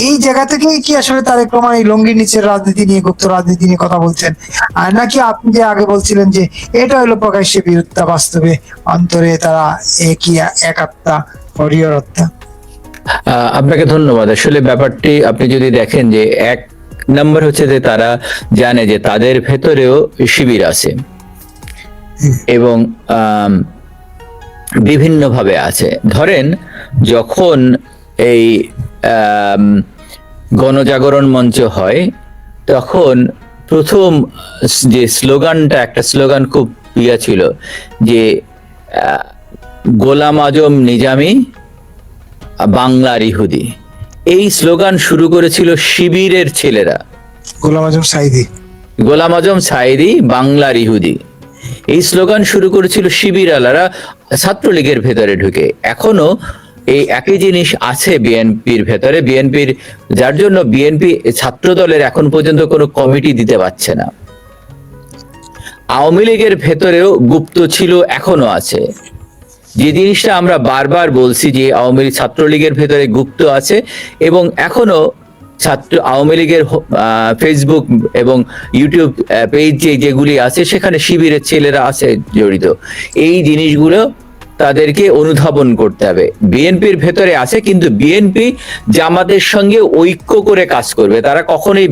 এই জায়গা থেকে কি আসলে তারেক রহমান এই লঙ্গির নিচের রাজনীতি নিয়ে, গুপ্ত রাজনীতি নিয়ে কথা বলছেন, আর নাকি আপনি যে আগে বলছিলেন যে এটা হলো প্রকাশ্যে বিরোধিতা, বাস্তবে অন্তরে তারা একই এক আত্মা, হরিহর আত্মা? আপনাকে ধন্যবাদ। আসলে ব্যাপারটি আপনি যদি দেখেন যে 1 নম্বর হচ্ছে যে তারা জানে যে তাদের ভেতরেও শিবির আছে এবং বিভিন্ন ভাবে আছে। ধরেন যখন এই গণজাগরণ মঞ্চ হয় তখন প্রথম যে স্লোগানটা, একটা স্লোগান খুব ইয়া ছিল যে গোলাম আজম নিজামী বাংলার ইহুদি। এই স্লোগান শুরু করেছিল শিবিরের ছেলেরা। গোলাম আজম সাইদি বাংলার ইহুদি, এই স্লোগান শুরু করেছিল শিবির আলারা ছাত্রলীগের ভেতরে ঢুকে। এখনো এই একই জিনিস আছে বিএনপির ভেতরে, বিএনপির, যার জন্য বিএনপি ছাত্র দলের এখন পর্যন্ত কোনো কমিটি দিতে পারছে না। আওয়ামী লীগের ভেতরেও গুপ্ত ছিল, এখনো আছে। যে জিনিসটা আমরা বারবার বলছি যে আওয়ামী লীগ ছাত্রলীগের ভেতরে গুপ্ত আছে, এবং এখনো আওয়ামী লীগের ফেসবুক এবং ইউটিউব পেজ যেগুলি আছে সেখানে শিবিরের ছেলেরা আছে জড়িত। এই জিনিসগুলো তাদেরকে অনুধাবন করতে হবে। বিএনপির ভেতরে আছে, কিন্তু বিএনপি জামাতের সঙ্গে ঐক্য করে কাজ করবে, তারা কখনোই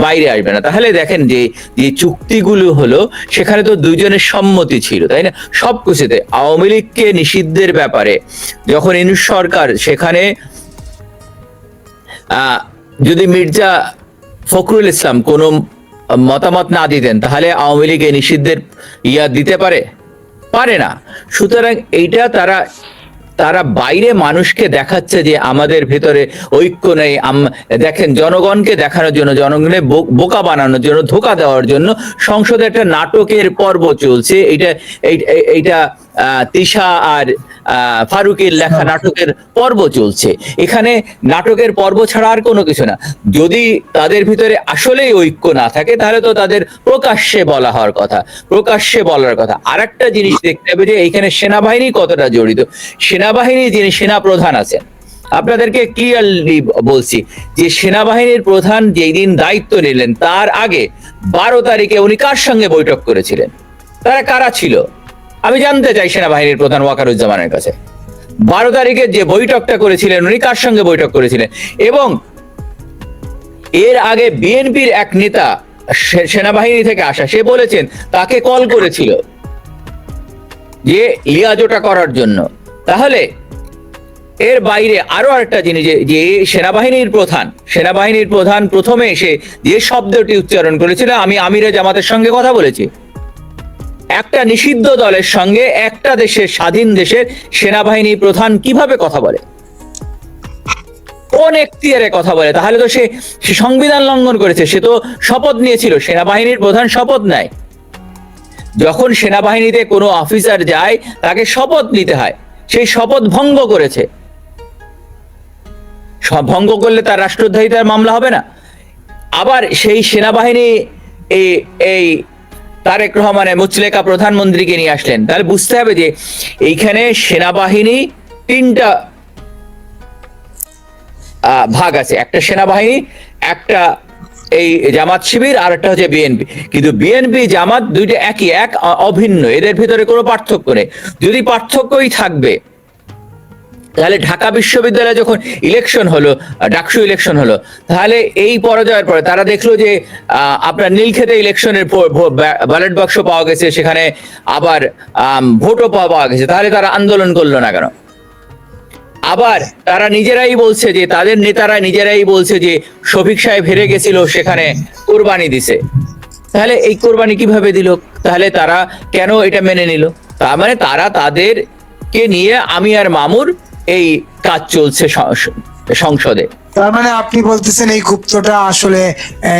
বাইরে আসবে না। তাহলে দেখেন যে যে চুক্তিগুলো হলো সেখানে তো দুইজনের সম্মতি ছিল, তাই না? সবকিছুতে আওয়ামী লীগকে নিষিদ্ধের ব্যাপারে যখন ইউনূস সরকার, সেখানে যদি মির্জা ফখরুল ইসলাম কোনো মতামত না দিতেন তাহলে আওয়ামী লীগ এই নিষিদ্ধের দিতে পারে না। সুতরাং এইটা তারা বাইরে মানুষকে দেখাচ্ছে যে আমাদের ভেতরে ঐক্য নেই। দেখেন, জনগণকে দেখানোর জন্য, জনগণের বোকা বানানোর জন্য, ধোঁকা দেওয়ার জন্য সংসদে একটা নাটকের পর্ব চলছে। এইটা তিশা আর ফারুকের লেখা নাটকের পর্ব চলছে। এখানে নাটকের পর্ব ছাড়া আর কোনো কিছু না। যদি তাদের ভিতরে আসলেই ঐক্য না থাকে তাহলে তো তাদের প্রকাশ্যে বলার কথা। আর একটা জিনিস দেখতে হবে যে এইখানে সেনাবাহিনী কতটা জড়িত। সেনাবাহিনী যিনি সেনাপ্রধান আছেন, আপনাদেরকে ক্লিয়ারলি বলছি যে সেনাবাহিনীর প্রধান যেই দিন দায়িত্ব নিলেন তার আগে 12 তারিখে উনি কার সঙ্গে বৈঠক করেছিলেন, তারা কারা ছিল? আমি জানতে চাই সেনাবাহিনীর প্রধান ওয়াকারুজ্জামানের কাছে 12 তারিখে যে বৈঠকটা করেছিলেন উনি কার সঙ্গে বৈঠক করেছিলেন। এবং এর আগে বিএনপির এক নেতা সেনাবাহিনী থেকে আসা, সে বলেছেন তাকে কল করেছিল যে লিয়াজোটা করার জন্য। তাহলে এর বাইরে আরো একটা জিনিস, যে সেনাবাহিনীর প্রধান প্রথমে এসে যে শব্দটি উচ্চারণ করেছিল, আমি আমিরে জামাতের সঙ্গে কথা বলেছি। একটা নিষিদ্ধ দলের সঙ্গে একটা দেশের, স্বাধীন দেশের সেনাবাহিনী প্রধান কিভাবে কথা বলে, কোন এখতিয়ারে কথা বলে? তাহলে তো সে সংবিধান লঙ্ঘন করেছে। সে তো শপথ নিয়েছিল, সেনাবাহিনীর প্রধান শপথ নেয়। যখন সেনাবাহিনীতে কোনো অফিসার যায় তাকে শপথ নিতে হয়। সেই শপথ ভঙ্গ করেছে। ভঙ্গ করলে তার রাষ্ট্রদ্রোহিতার মামলা হবে না? আবার সেই সেনাবাহিনী এই তারেক রহমানের মুচলেকা প্রধানমন্ত্রীকে নিয়ে আসলেন। তাহলে বুঝতে হবে যে এইখানে সেনাবাহিনী তিনটা ভাগ আছে, একটা সেনাবাহিনী, একটা এই জামাত শিবির, আর একটা হচ্ছে বিএনপি। কিন্তু বিএনপি জামাত দুইটা একই, এক অভিন্ন, এদের ভিতরে কোনো পার্থক্য নেই। যদি পার্থক্যই থাকবে তাহলে ঢাকা বিশ্ববিদ্যালয়ে যখন ইলেকশন হলো, ডাকসু ইলেকশন হলো, তাহলে এই পরাজয়ের পরে তারা দেখলো যে আপনার নীলক্ষেতে ইলেকশনের ব্যালট বাক্স পাওয়া গেছে, সেখানে আবার ভোটও পাওয়া গেছে, তাহলে তারা আন্দোলন করলো না কেন? আবার তারা নিজেরাই বলছে যে, তাদের নেতারা নিজেরাই বলছে যে শফিক সাহেব হেরে গেছিল, সেখানে কোরবানি দিছে। তাহলে এই কোরবানি কিভাবে দিল? তাহলে তারা কেন এটা মেনে নিল? তার মানে তারা তাদেরকে নিয়ে আমি আর মামুর এই কাজ চলছে সংসদে। তার মানে আপনি বলতেছেন এই গুপ্তটা আসলে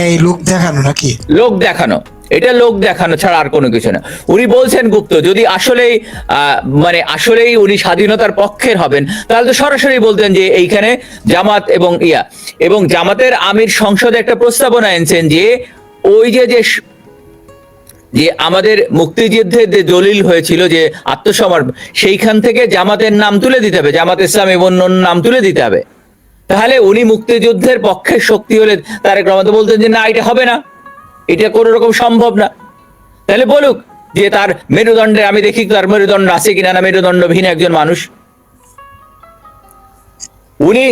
এই লোক দেখানো নাকি? লোক দেখানো, এটা লোক দেখানো ছাড়া আর কোনো কিছু না। উনি বলছেন গুপ্ত, যদি আসলেই মানে আসলেই উনি স্বাধীনতার পক্ষের হবেন, তাহলে তো সরাসরি বলতেন যে এইখানে জামাত এবং জামাতের আমির সংসদে একটা প্রস্তাবনা এনেছেন যে ওই যে আমাদের মুক্তিযুদ্ধের যে দলিল হয়েছিল যে আত্মসমর্পণ, সেইখান থেকে জামাতের নাম তুলে দিতে হবে, জামাত ইসলামী এবং অন্য নাম তুলে দিতে হবে। তাহলে উনি মুক্তিযুদ্ধের পক্ষের শক্তি হলে তারেক রহমান বলতেন যে না, এটা হবে না, এটা কোনো রকম সম্ভব না। তাহলে বলুক যে তার মেরুদণ্ডে, আমি দেখি তার মেরুদণ্ড আছে কিনা, না মেরুদণ্ডহীন একজন মানুষ। উনি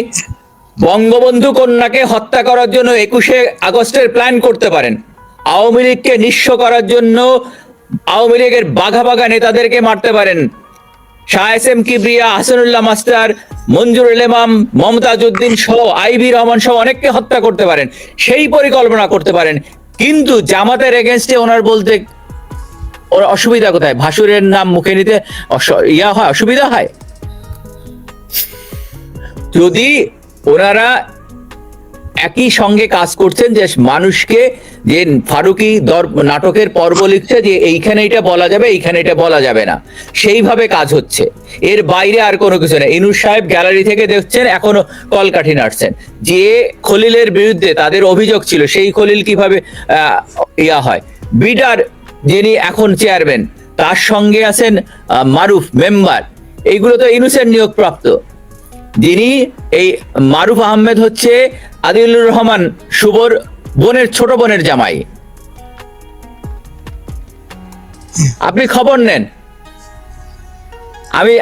বঙ্গবন্ধু কন্যাকে হত্যা করার জন্য 21শে আগস্টের প্ল্যান করতে পারেন, আওয়ামী লীগকে নিঃস্ব করার জন্য আওয়ামী লীগের বাঘা বাঘা নেতাদেরকে মারতে পারেন, Shah S M Kibria, Hasanullah master, Monjurul Imam, Momtaz Uddin সহ, আইবি রহমান সহ অনেককে হত্যা করতে পারেন, সেই পরিকল্পনা করতে পারেন। কিন্তু জামাতের এগেনস্টে ওনার বলতে ওর অসুবিধা কোথায়? ভাসুরের নাম মুখে নিতে অসুবিধা হয়? যদি ওনারা একই সঙ্গে কাজ করছেন, যে মানুষকে, যে ফারুকি নাটকের পর্ব লিখছে যে এইখানে এটা বলা যাবে, এইখানে এটা বলা যাবে না, সেইভাবে কাজ হচ্ছে, এর বাইরে আর কোনো কিছু না। ইনুস সাহেব গ্যালারি থেকে দেখছেন, এখনো কলকাঠি নাড়ছেন। যে খলিলের বিরুদ্ধে তাদের অভিযোগ ছিল, সেই খলিল কিভাবে হয়। বিডার যিনি এখন চেয়ারম্যান, তার সঙ্গে আছেন মারুফ মেম্বার, এইগুলো তো ইনুসের নিয়োগপ্রাপ্ত। যিনি এই মারুফ আহমেদ হচ্ছে আদিলুর রহমান শুভর ছোট বোনের জামাই। আপনি খবর নেন,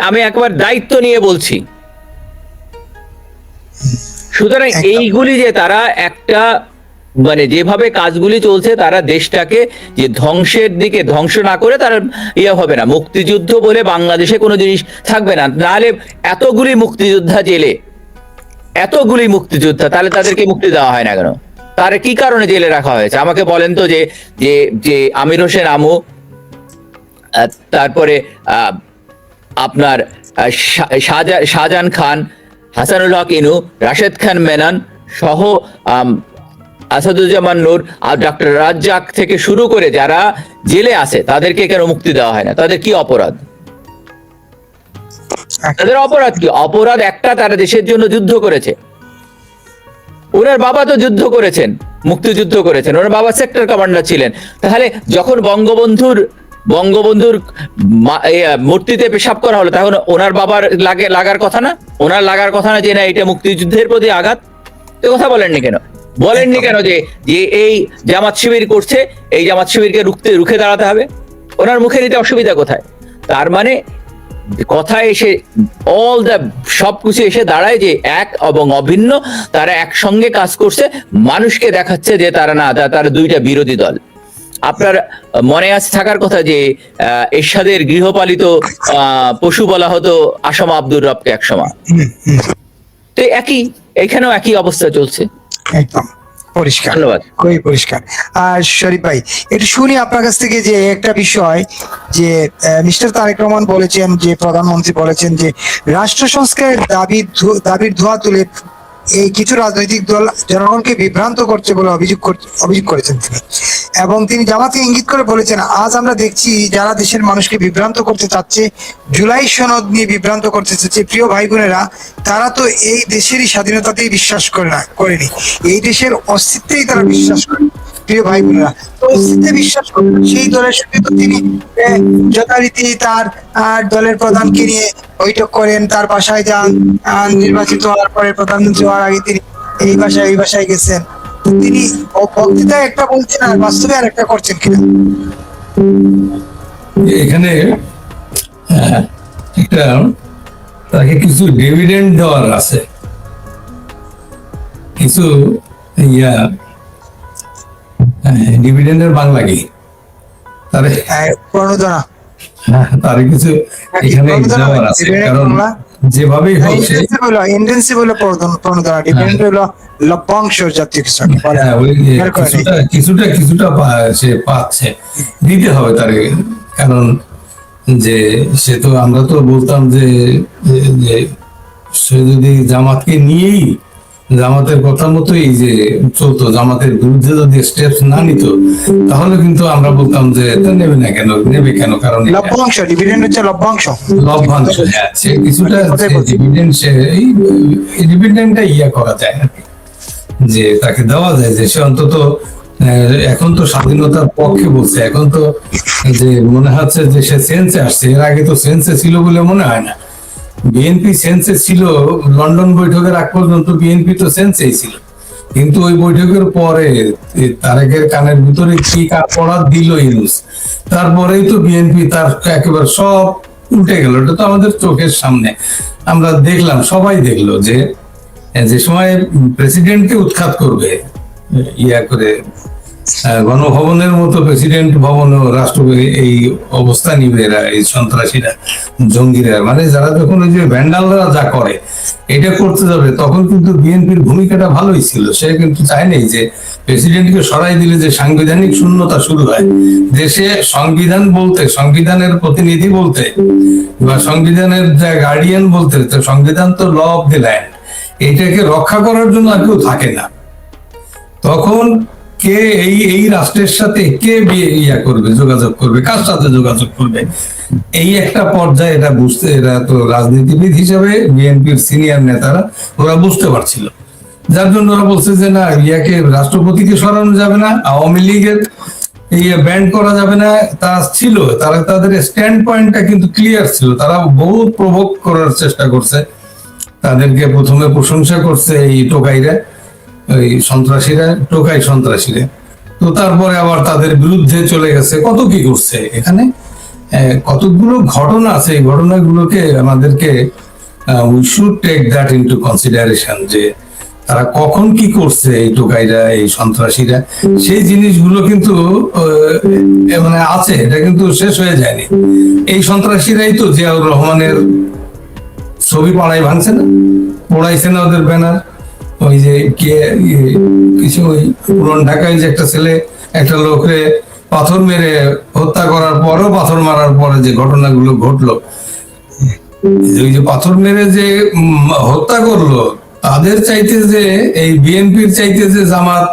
আমি একবার দায়িত্ব নিয়ে বলছি। সুতরাং এইগুলি যে তারা একটা মানে যেভাবে কাজগুলি চলছে, তারা দেশটাকে যে ধ্বংসের দিকে ধ্বংস না করে তারা হবে না। মুক্তিযুদ্ধ বলে বাংলাদেশে কোনো জিনিস থাকবে না। নাহলে এতগুলি মুক্তিযোদ্ধা জেলে, এতগুলি মুক্তিযোদ্ধা, তাহলে তাদেরকে মুক্তি দেওয়া হয় না কেন? তার কি কারণে জেলে রাখা হয়েছে আমাকে বলেন তো। যে আমির হোসেন আমু, তারপরে আপনার শাহজাহান খান, হাসানুল হক ইনু, রাশেদ খান মেনন সহ আসাদুজ্জামান নূর আর ডক্টর রাজ্জাক থেকে শুরু করে যারা জেলে আছে, তাদেরকে কেন মুক্তি দেওয়া হয় না? তাদের কি অপরাধ? তাদের অপরাধ কি? অপরাধ একটা, তারা দেশের জন্য যুদ্ধ করেছে। ওনার বাবা তো যুদ্ধ করেছেন, মুক্তিযুদ্ধ করেছেন, ওনার বাবা সেক্টর কমান্ডার ছিলেন। তাহলে যখন বঙ্গবন্ধুর মূর্তিতে পেশাব করা হলো, তখন ওনার বাবার লাগার কথা না? ওনার লাগার কথা না যে না এটা মুক্তিযুদ্ধের প্রতি আঘাত? তো কথা বলেননি কেন? বলেননি কেন যে এই জামাত শিবির করছে, এই জামাত শিবিরকে রুখে দাঁড়াতে হবে? ওনার মুখে নিতে অসুবিধা কোথায়? তার মানে কথা এসে সবকিছু এসে দাঁড়ায় যে এক এবং অভিন্ন, তারা একসঙ্গে কাজ করছে, মানুষকে দেখাচ্ছে যে তারা না, তারা দুইটা বিরোধী দল। আপনার মনে আছে থাকার কথা যে এরশাদের গৃহপালিত পশু বলা হতো আসামা আব্দুর রবকে একসময়। তো এখানেও একই অবস্থা চলছে। একদম পরিষ্কার, ধন্যবাদ। খুবই পরিষ্কার। আর শরীফ ভাই, একটু শুনি আপনার কাছ থেকে যে একটা বিষয়, যে মিস্টার তারেক রহমান বলেছেন, যে প্রধানমন্ত্রী বলেছেন যে রাষ্ট্র সংস্কারের দাবির ধোয়া তুলে এই কিছু রাজনৈতিক দল জনগণকে বিভ্রান্ত করছে বলে অভিযোগ করেছেন তিনি। এবং তিনি জামাতকে ইঙ্গিত করে বলেছেন, আজ আমরা দেখছি যারা দেশের মানুষকে বিভ্রান্ত করতে চাচ্ছে, জুলাই সনদ নিয়ে বিভ্রান্ত করতে চাচ্ছে, প্রিয় ভাই বোনেরা, তারা তো এই দেশেরই স্বাধীনতাতেই বিশ্বাস করেনি, এই দেশের অস্তিত্বেই তারা বিশ্বাস করে। প্রিয় ভাই বোনেরা, তো অস্তিত্বে বিশ্বাস করেন সেই দলের সঙ্গে তো তিনি যথারীতি তার দলের প্রধানকে নিয়ে বৈঠক করেন, তার বাসায় যান, নির্বাচিত হওয়ার পরে প্রধানমন্ত্রী হওয়ার আগে তিনি এই বাসায় গেছেন। তিনি বক্তৃতায় একটা বলছেন আর বাস্তবে আর একটা করছেন কিনা। এখানে একটা তাকে কিছু ডিভিডেন্ড দেওয়ার আছে, কিছু ডিভিডেন্ডের বাংলা কি তারে প্রণোদনা, তারে কিছু এখানে দেওয়ার আছে, কারণ যেভাবেই হোক সে ইন্টেন্সিভ হলো প্রণোদনা, ডিভিডেন্ড হলো লভ্যাংশ জাতীয় কিছু কিছুটা সে পাচ্ছে, দিতে হবে তার, কারণ যে সে তো আমরা তো বলতাম যে সে যদি জামাতকে নিয়েই জামাতের কথা মতোই যে চলতো, জামাতের বিরুদ্ধে যদি স্টেপস না নিত, তাহলে কিন্তু আমরা বলতাম যে নেবে না কেন, নেবে কেন, কারণ লভ্যাংশ, ডিভিডেন্ড হচ্ছে লভ্যাংশ, হ্যাঁ, সে কিছুটা ডিভিডেন্ড, সে এই ডিভিডেন্ডটা করা যায় না, যে তাকে দেওয়া যায়, যে সে অন্তত এখন তো স্বাধীনতার পক্ষে বলছে, এখন তো যে মনে হচ্ছে যে সে সেন্সে আসছে, এর আগে তো সেন্সে ছিল বলে মনে হয় না। বিএনপি সেন্সে ছিল, লন্ডন বৈঠকের আগ পর্যন্ত বিএনপি তো সেন্সেই ছিল, কিন্তু ওই বৈঠকের পরে তারেকের কানের ভিতরে কি পড়া দিল ইউনুস, তারপরেই তো বিএনপি তার একেবারে সব উল্টে গেল। এটা তো আমাদের চোখের সামনে আমরা দেখলাম, সবাই দেখলো যে সময় প্রেসিডেন্টকে উৎখাত করবে করে গণভবনের মতো প্রেসিডেন্ট ভবন ও রাষ্ট্রপতি এই অবস্থা নিবে এরা, এই সন্ত্রাসীরা, জঙ্গিরা, মানে যারা যখন ওই যে ভ্যান্ডালরা যা করে এটা করতে যাবে, তখন কিন্তু বিএনপির ভূমিকাটা ভালোই ছিল। সে কিন্তু চায়নি যে প্রেসিডেন্টকে সরাই দিলে যে সাংবিধানিক শূন্যতা শুরু হয় দেশে। সংবিধান বলতে, সংবিধানের প্রতিনিধি বলতে বা সংবিধানের যা গার্ডিয়ান বলতে, তো সংবিধান তো ল অফ দি ল্যান্ড, এটাকে রক্ষা করার জন্য আর কেউ থাকে না। তখন কে এই রাষ্ট্রের সাথে কে করবে, যোগাযোগ করবে, কার সাথে যোগাযোগ করবে, এই একটা পর্যায়ে এটা বুঝতে, এরা তো রাজনীতিবিদ হিসেবে বিএনপির সিনিয়র নেতারা ওরা বুঝতে পারছিল, যার জন্য ওরা বলছে যে না, রাষ্ট্রপতিকে সরানো যাবে না, আওয়ামী লীগের ব্যান্ড করা যাবে না। তা ছিল, তারা তাদের স্ট্যান্ড পয়েন্টটা কিন্তু ক্লিয়ার ছিল। তারা বহু প্রভোগ করার চেষ্টা করছে, তাদেরকে প্রথমে প্রশংসা করছে এই টোকাইরা, ওই সন্ত্রাসীরা, টোকাই সন্ত্রাসীরা, তো তারপরে আবার তাদের বিরুদ্ধে চলে গেছে, কত কি করছে। এখানে কতগুলো ঘটনা আছে, এই ঘটনাগুলোকে আমাদেরকে we should take that into consideration, যে তারা কখন কি করছে এই টোকাইরা, এই সন্ত্রাসীরা, সেই জিনিসগুলো কিন্তু মানে আছে, এটা কিন্তু শেষ হয়ে যায়নি। এই সন্ত্রাসীরাই তো জিয়াউর রহমানের ছবি পাড়ায় ভাঙছে না, পোড়াইছে না ওদের ব্যানার। ওই যে কিছু ওই পুরন ঢাকায় যে একটা ছেলে একটা লোকরে পাথর মেরে হত্যা করার পরও, পাথর মারার পরে যে ঘটনাগুলো ঘটলো, ওই যে পাথর মেরে যে হত্যা করলো, তাদের চাইতে যে এই বিএনপির চাইতে যে জামাত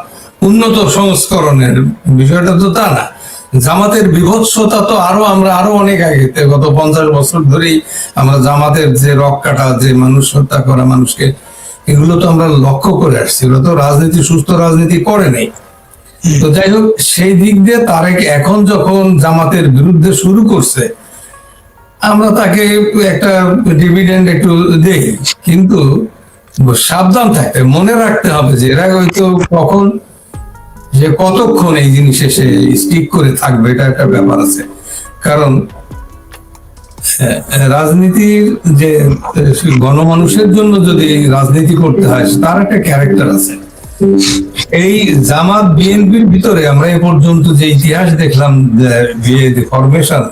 উন্নত সংস্করণের বিষয়টা তো তা না। জামাতের বিভৎসতা তো আমরা আরো অনেক আগে, গত 50 বছর ধরেই আমরা জামাতের যে রক কাটা, যে মানুষ হত্যা করা, মানুষকে, এগুলো তো আমরা লক্ষ্য করে আসছি। ওরা তো রাজনীতি, সুস্থ রাজনীতি করে নাই। তো যাই হোক, সেই দিক দিয়ে তারেক এখন যখন জামাতের বিরুদ্ধে শুরু করছে, আমরা তাকে একটা ডিভিডেন্ড একটু দেই, কিন্তু সাবধান থাকতে, মনে রাখতে হবে যে এরা হয়তো কখন, যে কতক্ষণ এই জিনিসে সে স্টিক করে থাকবে, এটা একটা ব্যাপার আছে। কারণ রাজনীতির যে গণমানুষের জন্য যদি রাজনীতি করতে হয়, তার একটা ক্যারেক্টার আছে। এই জামাত বিএনপির ভিতরে আমরা এ পর্যন্ত যে ইতিহাস দেখলাম, ফরমেশন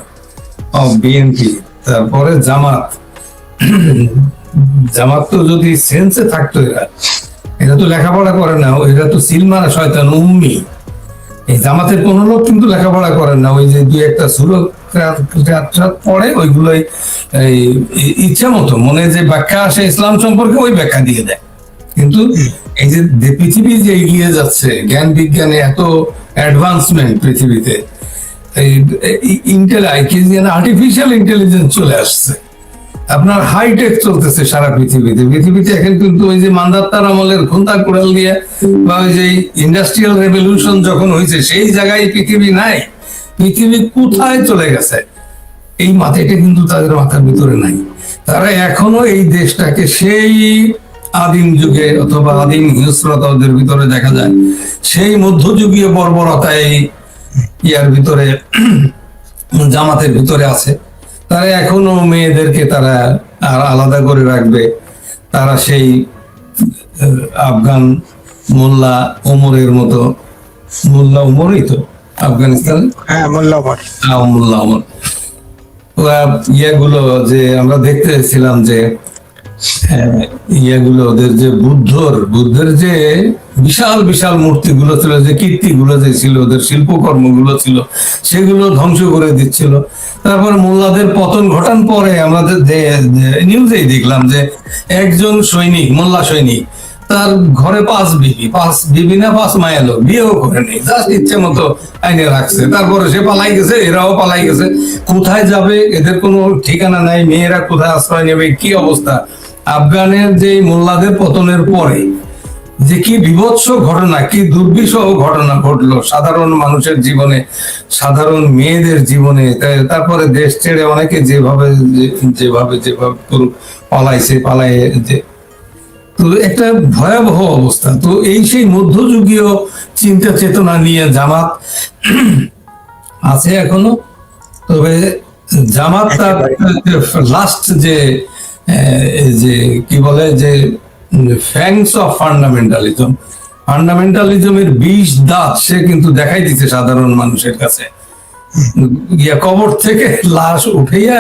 অফ বিএনপি, তারপরে জামাত তো যদি সেন্সে থাকতো, এরা তো লেখাপড়া করে না, এরা তো সিলমারা শয়তান, উম্মি। এই জামাতের কোন লোক কিন্তু লেখাপড়া করেন না, ওই যে দুই একটা সুরত পড়ে, ওইগুলোই ইচ্ছা মতো মনে যে ব্যাখ্যা আসে ইসলাম সম্পর্কে, ওই ব্যাখ্যা দিয়ে দেয়। কিন্তু এই যে পৃথিবী যে এগিয়ে যাচ্ছে, জ্ঞান বিজ্ঞানে এত অ্যাডভান্সমেন্ট পৃথিবীতে, আর্টিফিশিয়াল ইন্টেলিজেন্স চলে আসছে, আপনার হাইটেক চলতেছে সারা পৃথিবীতে এখন কিন্তু ওই যে মান্দাত্তার আমলের খুন্তা কুড়াল দিয়ে বা ওই যে ইন্ডাস্ট্রিয়াল রেভলিউশন যখন হয়েছে সেই জায়গায় পৃথিবী নাই, পৃথিবী কোথায় চলে গেছে এই মাথাটা কিন্তু তাদের মাথার ভিতরে নাই। তারা এখনো এই দেশটাকে সেই আদিম যুগে অথবা আদিম হিংস্রতা ওদের ভিতরে দেখা যায়, সেই মধ্যযুগীয় বর্বরতা এই ইয়ার ভিতরে জামাতের ভিতরে আছে। তারা এখনো মেয়েদেরকে তারা আর আলাদা করে রাখবে, তারা সেই আফগান মোল্লা ওমরের মতো, মোল্লা ওমরই তো আফগানিস্তান, হ্যাঁ মোল্লা ওমর, মোল্লা ওমর, ইয়েগুলো যে আমরা দেখতেছিলাম যে ইয়েগুলো ওদের যে বুদ্ধের যে বিশাল বিশাল মূর্তিগুলো ছিল, যে কীর্তিগুলো যে ছিল, ওদের শিল্পকর্মগুলো ছিল, সেগুলো ধ্বংস করে দিচ্ছিল। তারপর মোল্লাদের পতন ঘটান পরে আমাদের নিউজেই দেখলাম যে একজন সৈনিক, মোল্লা সৈনিক, তার ঘরে 5 বিবি না 5 মায়া লোক, বিয়েও করেনি, জাস্ট ইচ্ছে মতো আইনে রাখছে। তারপরে সে পালাই গেছে, এরাও পালাই গেছে, কোথায় যাবে এদের কোনো ঠিকানা নাই, মেয়েরা কোথায় আশ্রয় নেবে, কি অবস্থা। আফগানের যে মোল্লাদের পতনের পরে যে কি বিভৎস ঘটনা, কি দুর্বিষহ ঘটনা ঘটলো সাধারণ মানুষের জীবনে, সাধারণ মেয়েদের জীবনে। তারপরে দেশ ছেড়ে অনেকে যেভাবে পালায় যে, তো একটা ভয়াবহ অবস্থা। তো এই সেই মধ্যযুগীয় চিন্তা চেতনা নিয়ে জামাত আছে এখনো। তবে জামাত তার লাস্ট যে কি বলে যে ফ্যাংস অফ ফান্ডামেন্টালিজমের 20 দাঁত সে কিন্তু দেখাই দিচ্ছে সাধারণ মানুষের কাছে। কবর থেকে লাশ উঠাইয়া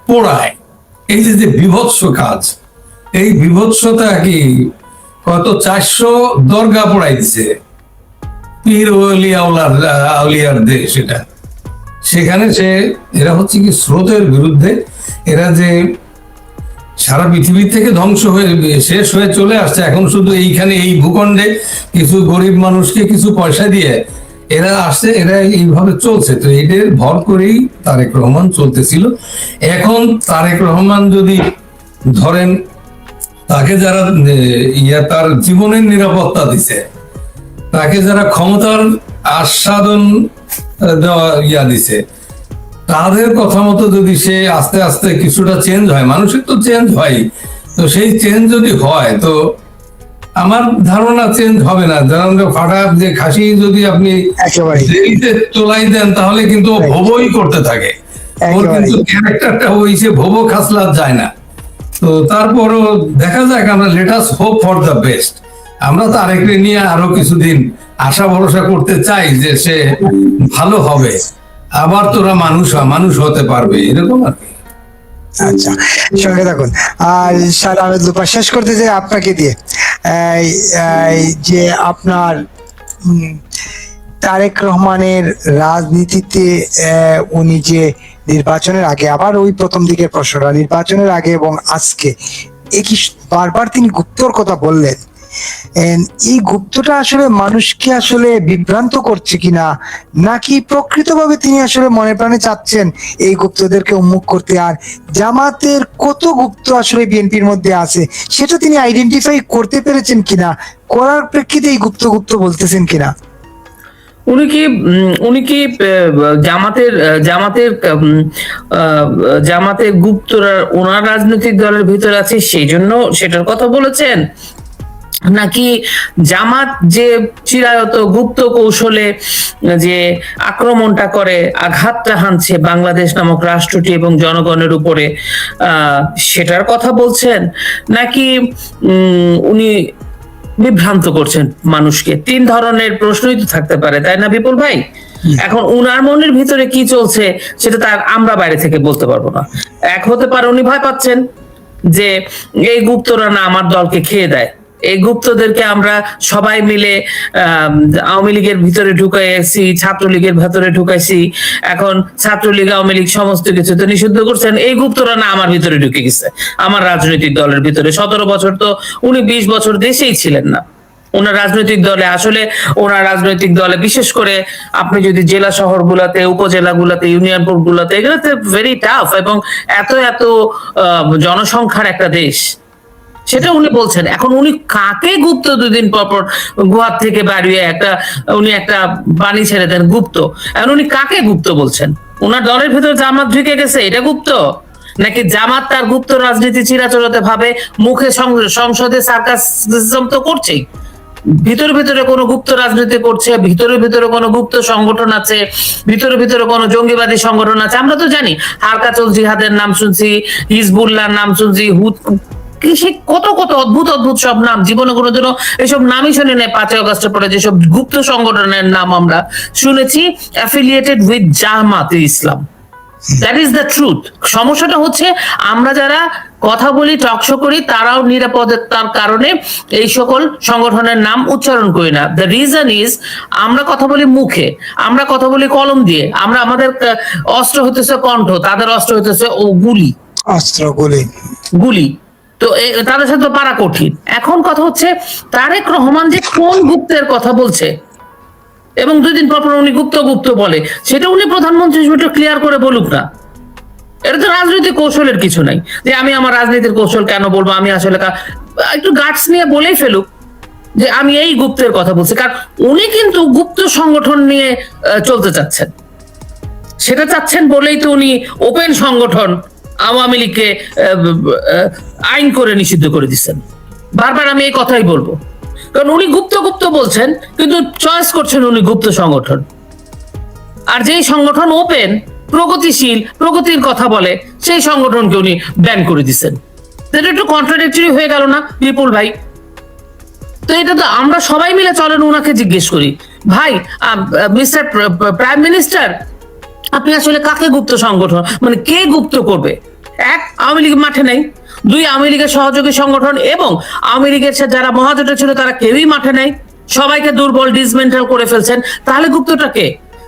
পোড়ায়, এই যে বিভৎস কাজ, এই বিভৎসতা কি কত 400 দরগা পোড়াই দিছে, পীর আউলিয়ার দেশ এটা। সেখানে এরা হচ্ছে কি স্রোতের বিরুদ্ধে, এরা যে সারা পৃথিবী থেকে ধ্বংস হয়ে শেষ হয়ে চলে আসছে, এখন শুধু এইখানে এই ভূখণ্ডে কিছু গরিব মানুষকে কিছু পয়সা দিয়ে এরা আসছে, এরা এইভাবে চলছে। তো এদের ভর করেই তারেক রহমান চলতেছিল। এখন তারেক রহমান যদি ধরেন তাকে যারা তার জীবনের নিরাপত্তা দিছে, তাকে যারা ক্ষমতার আস্বাদন দেওয়া দিছে, তাদের কথা মতো যদি সে আস্তে আস্তে কিছুটা চেঞ্জ হয়, মানুষের তো চেঞ্জ হয়, তো সেই চেঞ্জ যদি হয়, তো আমার ধারণা চেঞ্জ হবে না। ফাটা যে খাসি যদি আপনি দেরিতে তোলাই দেন, তাহলে কিন্তু ভোবই করতে থাকে, ওর কিন্তু ক্যারেক্টারটা হয়েছে ভোবো খাসলাত যায় না। তো তারপরও দেখা যাক, আমরা let us hope for the best. আমরা তো আরেকটা নিয়ে আরো কিছুদিন আশা ভরসা করতে চাই যে সে ভালো হবে, আবার তোরা মানুষ হতে পারবে, এরকম আর কি। আচ্ছা, সঙ্গে থাকুন। আর স্যার আমি দুপা শেষ করতে চাই আপনাকে দিয়ে, যে আপনার তারেক রহমানের রাজনীতিতে উনি যে নির্বাচনের আগে, আবার ওই প্রথম দিকের প্রশ্নটা, নির্বাচনের আগে এবং আজকে একই বারবার তিনি গুপ্তর কথা বললেন, এই গুপ্তটা আসলে মানুষকে আসলে বিভ্রান্ত করছে কিনা, নাকি প্রকৃতভাবে তিনি আসলে মনে প্রাণে চাচ্ছেন এই গুপ্তদেরকে উন্মুখ করতে? আর জামাতের কত গুপ্ত আসলে বিএনপির মধ্যে আছে সেটা তিনি আইডেন্টিফাই করতে পেরেছেন কিনা, করার প্রেক্ষিতে এই গুপ্ত বলতেছেন কিনা? উনি কি জামাতের গুপ্তরা ওনার রাজনৈতিক দলের ভিতরে আছে সেই জন্য সেটার কথা বলেছেন, নাকি জামাত যে চিরায়ত গুপ্ত কৌশলে যে আক্রমণটা করে, আঘাতটা হানছে বাংলাদেশ নামক রাষ্ট্রটি এবং জনগণের উপরে, সেটার কথা বলছেন, নাকি উনি বিভ্রান্ত করছেন মানুষকে? 3 ধরনের প্রশ্নই তো থাকতে পারে, তাই না বিপুল ভাই? এখন উনার মনের ভিতরে কি চলছে সেটা তার আমরা বাইরে থেকে বলতে পারবো না। এক হতে পারে উনি ভয় পাচ্ছেন যে এই গুপ্তরা না আমার দলকে খেয়ে দেয়, এই গুপ্তদেরকে আমরা সবাই মিলে আওয়ামী লীগের ভিতরে ঢুকাইছি, ছাত্রলীগের ভেতরে ঢুকাইছি, এখন ছাত্রলীগ আওয়ামী লীগ সমস্ত কিছু তো নিষিদ্ধ করছেন, এই গুপ্তরা না আমার ভিতরে ঢুকে গেছে, আমার রাজনৈতিক দলের ভিতরে। 17 বছর তো উনি 20 বছর দেশেই ছিলেন না, ওনার রাজনৈতিক দলে আসলে ওনার রাজনৈতিক দলে বিশেষ করে আপনি যদি জেলা শহরগুলোতে, উপজেলাগুলোতে, ইউনিয়নগুলোতে, এগুলোতে ভেরি টাফ, এবং এত এত জনসংখ্যার একটা দেশ, সেটা উনি বলছেন। এখন উনি কাকে গুপ্ত 2 দিন পর পর গুহার থেকে বাড়িয়ে উনি একটা বাণী ছেড়ে দেন গুপ্ত। এখন উনি কাকে গুপ্ত বলছেন? ওনার দলের ভিতর জামাত ঢুকে গেছে, এটা গুপ্ত? নাকি জামাত তার গুপ্ত রাজনীতি চিরাচরিত ভাবে মুখে সংসদে সার্কাসিজম তো করছেই, ভিতরে ভিতরে কোনো গুপ্ত রাজনীতি করছে, ভিতরে ভিতরে কোনো গুপ্ত সংগঠন আছে, ভিতরে ভিতরে কোনো জঙ্গিবাদী সংগঠন আছে। আমরা তো জানি হারকাতুল জিহাদের নাম শুনছি, হিজবুল্লাহর নাম শুনছি, সে কত কত অদ্ভুত অদ্ভুত সব নাম, জীবনে কোনোদিনও এসব নামই শুনি নাই। 5 আগস্টের পরে যেসব গুপ্ত সংগঠনের নাম আমরা শুনেছি, affiliated with Jamaat Islam. That is the truth. সমস্যাটা হচ্ছে আমরা যারা কথা বলি, টকশো করি, তারাও নিরাপত্তার কারণে এই সকল সংগঠনের নাম উচ্চারণ করি না। দ্য রিজন ইজ আমরা কথা বলি মুখে, আমরা কথা বলি কলম দিয়ে, আমাদের অস্ত্র হইতেছে কণ্ঠ, তাদের অস্ত্র হইতেছে গুলি। তো তাদের সাথে পারা কঠিন। এখন কথা হচ্ছে তারেক রহমান যে কোন গুপ্তের কথা বলছে, এবং 2 দিন পর পর উনি গুপ্ত গুপ্ত বলে, সেটা উনি প্রধানমন্ত্রী হিসেবে ক্লিয়ার করে বলুক না। এটা তো রাজনৈতিক কৌশলের কিছু নাই যে আমি আমার রাজনীতির কৌশল কেন বলবো, আমি আসলে একটু গাটস নিয়ে বলেই ফেলুক যে আমি এই গুপ্তের কথা বলছি। কারণ উনি কিন্তু গুপ্ত সংগঠন নিয়ে চলতে চাচ্ছেন, সেটা চাচ্ছেন বলেই তো উনি ওপেন সংগঠন আওয়ামী লীগকে আইন করে নিষিদ্ধ করে দিচ্ছেন। বারবার আমি এই কথাই বলবো, কারণ উনি গুপ্ত গুপ্ত বলছেন কিন্তু চয়েস করছেন উনি গুপ্ত সংগঠন। আর যেই সংগঠন ওপেন, প্রগতিশীল, প্রগতির কথা বলে, সেই সংগঠনকে উনি ব্যান করে দিচ্ছেন। এটা একটু কন্ট্রাডিক্টরি হয়ে গেল না বিপুল ভাই? তো এটা তো আমরা সবাই মিলে চলেন ওনাকে জিজ্ঞেস করি, ভাই মিস্টার প্রাইম মিনিস্টার, আপনি আসলে কাকে গুপ্ত সংগঠন, মানে কে গুপ্ত করবে? 1, আওয়ামী লীগ মাঠে নেই, 2, আওয়ামী লীগের সহযোগী সংগঠন এবং আওয়ামী লীগের যারা মহাজোটে ছিল তারা কেউই মাঠে নেই, সবাইকে দুর্বল, ডিসমেন্টাল করে ফেলছেন। তাহলে গুপ্তটা কে?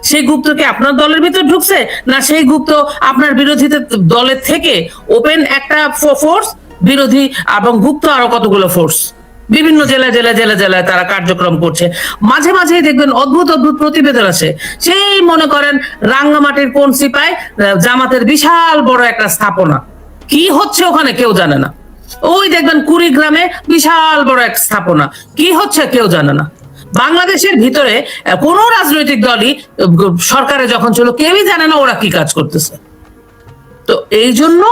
সেই গুপ্তকে আপনার দলের ভিতর ঢুকছে, না সেই গুপ্ত আপনার বিরোধীদের দলের থেকে ওপেন একটা ফোর্স, বিরোধী এবং গুপ্ত আরো কতগুলো ফোর্স বিভিন্ন জেলায় তারা কার্যক্রম করছে। মাঝে মাঝেই দেখবেন অদ্ভুত অদ্ভুত প্রতিবেদন আছে, সেই মনে করেন রাঙ্গামাটির কোন সিপাই জামাতের বিশাল বড় একটা স্থাপনা, কি হচ্ছে ওখানে কেউ জানে না। ওই দেখবেন কুড়িগ্রামে বিশাল বড় এক স্থাপনা, কি হচ্ছে কেউ জানে না। বাংলাদেশের ভিতরে কোন রাজনৈতিক দলই সরকারে যখন ছিল কেউই জানে না ওরা কি কাজ করতেছে। তো এই জন্য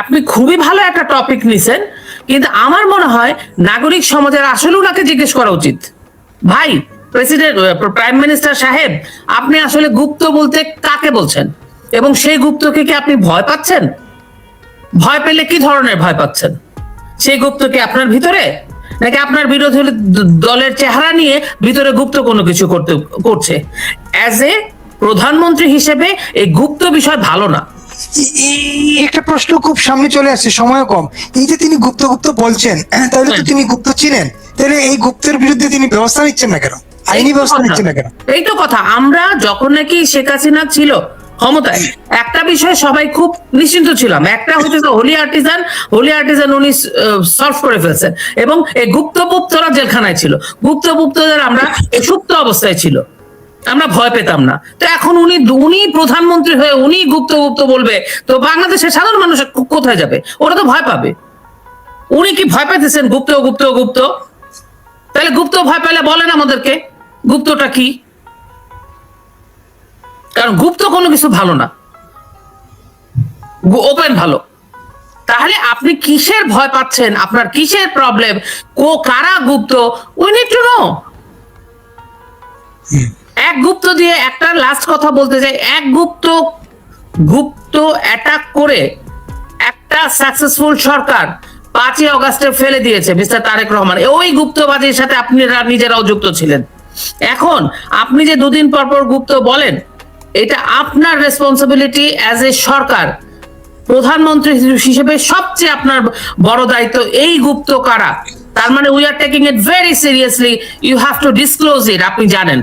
আপনি খুবই ভালো একটা টপিক নিছেন, কিন্তু আমার মনে হয় নাগরিক সমাজের আসলে ওনাকে জিজ্ঞেস করা উচিত, ভাই প্রেসিডেন্ট, প্রাইম মিনিস্টার সাহেব, আপনি আসলে গুপ্ত বলতে কাকে বলছেন, এবং সেই গুপ্তকে কি আপনি ভয় পাচ্ছেন? ভয় পেলে কি ধরনের ভয় পাচ্ছেন? সেই গুপ্ত কি আপনার ভিতরে, নাকি আপনার বিরোধী দলের চেহারা নিয়ে ভিতরে গুপ্ত কোনো কিছু করছে? অ্যাজ এ প্রধানমন্ত্রী হিসেবে এই গুপ্ত বিষয় ভালো না। একটা প্রশ্ন খুব সামনে চলে আসছে, সময় কম। এই যে তিনি গুপ্ত গুপ্ত বলছেন, তাহলে তো তিনি গুপ্ত ছিলেন, তাহলে এই গুপ্তের বিরুদ্ধে তিনি ব্যবস্থা নিচ্ছেন না কেন, আইনি ব্যবস্থা নিচ্ছেন না কেন? এই তো কথা। আমরা যখন নাকি শেখ হাসিনা ছিল ক্ষমতায়, একটা বিষয়ে সবাই খুব নিশ্চিন্ত ছিলাম, একটা হচ্ছে হোলি আর্টিজান উনি সলভ করে ফেলছেন, এবং এই গুপ্তরা জেলখানায় ছিল, গুপ্তদের আমরা সুপ্ত অবস্থায় ছিল, আমরা ভয় পেতাম না। তো এখন উনি প্রধানমন্ত্রী হয়ে উনি গুপ্ত বলবে, তো বাংলাদেশের সাধারণ মানুষ কোথায় যাবে? ওরা তো ভয় পাবে। উনি কি ভয় পেতেছেন গুপ্ত? তাহলে গুপ্ত ভয় পেলে বলেন আমাদেরকে গুপ্তটা কি? কারণ গুপ্ত কোনো কিছু ভালো না, ওপেন ভালো। তাহলে আপনি কিসের ভয় পাচ্ছেন? আপনার কিসের প্রবলেম? কারা Gupta? We need to know. এক গুপ্ত দিয়ে একটা লাস্ট কথা বলতে চাই, এক গুপ্ত অ্যাটাক করে একটা সাকসেসফুল সরকার 5ই আগস্টে ফেলে দিয়েছে মিস্টার তারেক রহমান। ওই গুপ্তবাজির সাথে আপনারা নিজেরাও যুক্ত ছিলেন। এখন আপনি যে 2 দিন পর গুপ্ত বলেন, এটা আপনার রেসপন্সিবিলিটি অ্যাজ এ সরকার, প্রধানমন্ত্রী হিসেবে সবচেয়ে আপনার বড় দায়িত্ব এই গুপ্ত কারা। তার মানে we are taking it very seriously, you have to disclose it. আপনি জানেন